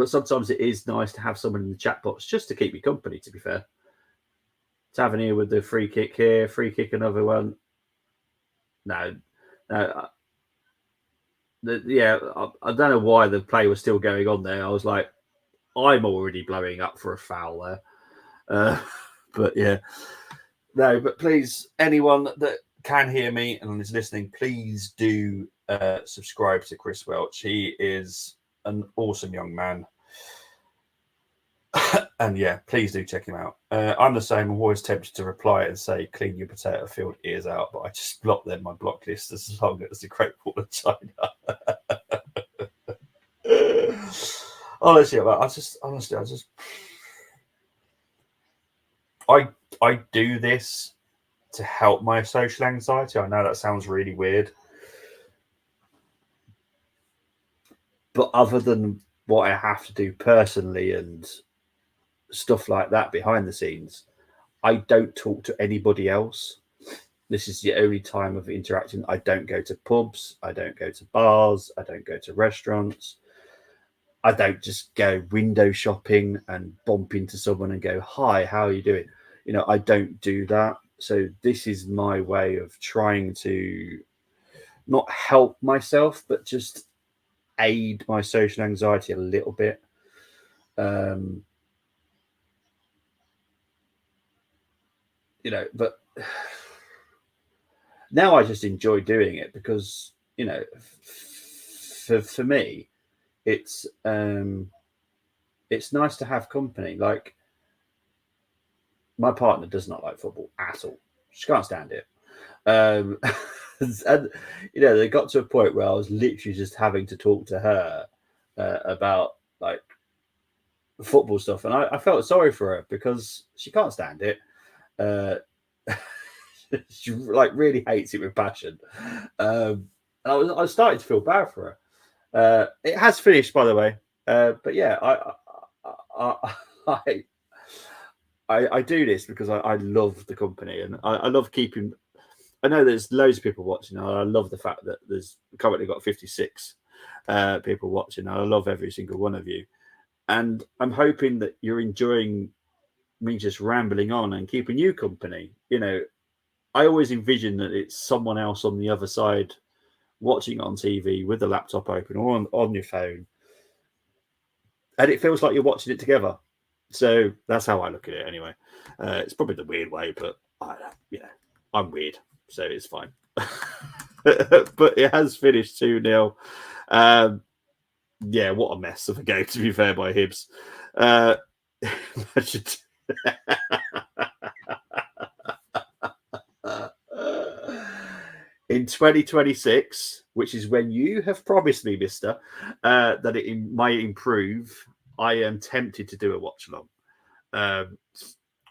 sometimes it is nice to have someone in the chat box just to keep me company, to be fair. Tavern here with the free kick here, free kick another one. No. I don't know why the play was still going on there. I was like, I'm already blowing up for a foul there. But yeah. No, but please, anyone that can hear me and is listening, please do subscribe to Chris Welch. He is an awesome young man. And yeah, please do check him out. I'm the same. I'm always tempted to reply and say, clean your potato field ears out, but I just block them my block list as long as the Great Wall of China. I do this to help my social anxiety. I know that sounds really weird, but other than what I have to do personally and stuff like that behind the scenes, I don't talk to anybody else. This is the only time of interacting. I don't go to pubs. I don't go to bars. I don't go to restaurants. I don't just go window shopping and bump into someone and go, hi, how are you doing? I don't do that. So this is my way of trying to not help myself, but just aid my social anxiety a little bit. But now I just enjoy doing it because, for me, it's nice to have company. Like, my partner does not like football at all. She can't stand it. And they got to a point where I was literally just having to talk to her about like football stuff, and I felt sorry for her because she can't stand it. She like really hates it with passion. And I was starting to feel bad for her. It has finished, by the way. But yeah, I do this because I love the company, and I love keeping. I know there's loads of people watching. And I love the fact that there's currently got 56 people watching. And I love every single one of you, and I'm hoping that you're enjoying me just rambling on and keeping you company. I always envision that it's someone else on the other side watching on TV with the laptop open or on your phone, and it feels like you're watching it together. So that's how I look at it anyway. It's probably the weird way, but I'm weird, so it's fine. But it has finished 2-0. Yeah, what a mess of a game, to be fair, by Hibs. In 2026, which is when you have promised me, mister, that it might improve, I am tempted to do a watch along.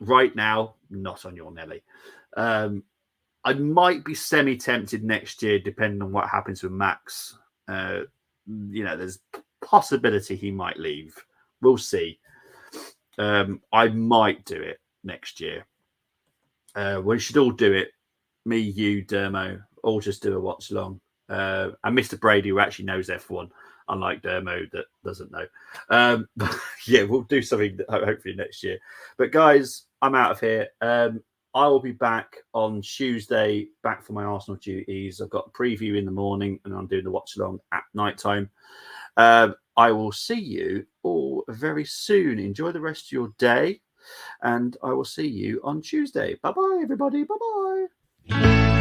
Right now, not on your Nelly. I might be semi-tempted next year, depending on what happens with Max. There's possibility he might leave. We'll see. I might do it next year. We should all do it. Me, you, Dermo, all just do a watch along. And Mr. Brady, who actually knows F1, unlike Dermo that doesn't know. But yeah, we'll do something hopefully next year. But guys, I'm out of here. I will be back on Tuesday, back for my Arsenal duties. I've got a preview in the morning, and I'm doing the watch along at night time. I will see you all very soon. Enjoy the rest of your day, and I will see you on Tuesday. Bye bye, everybody. Bye bye.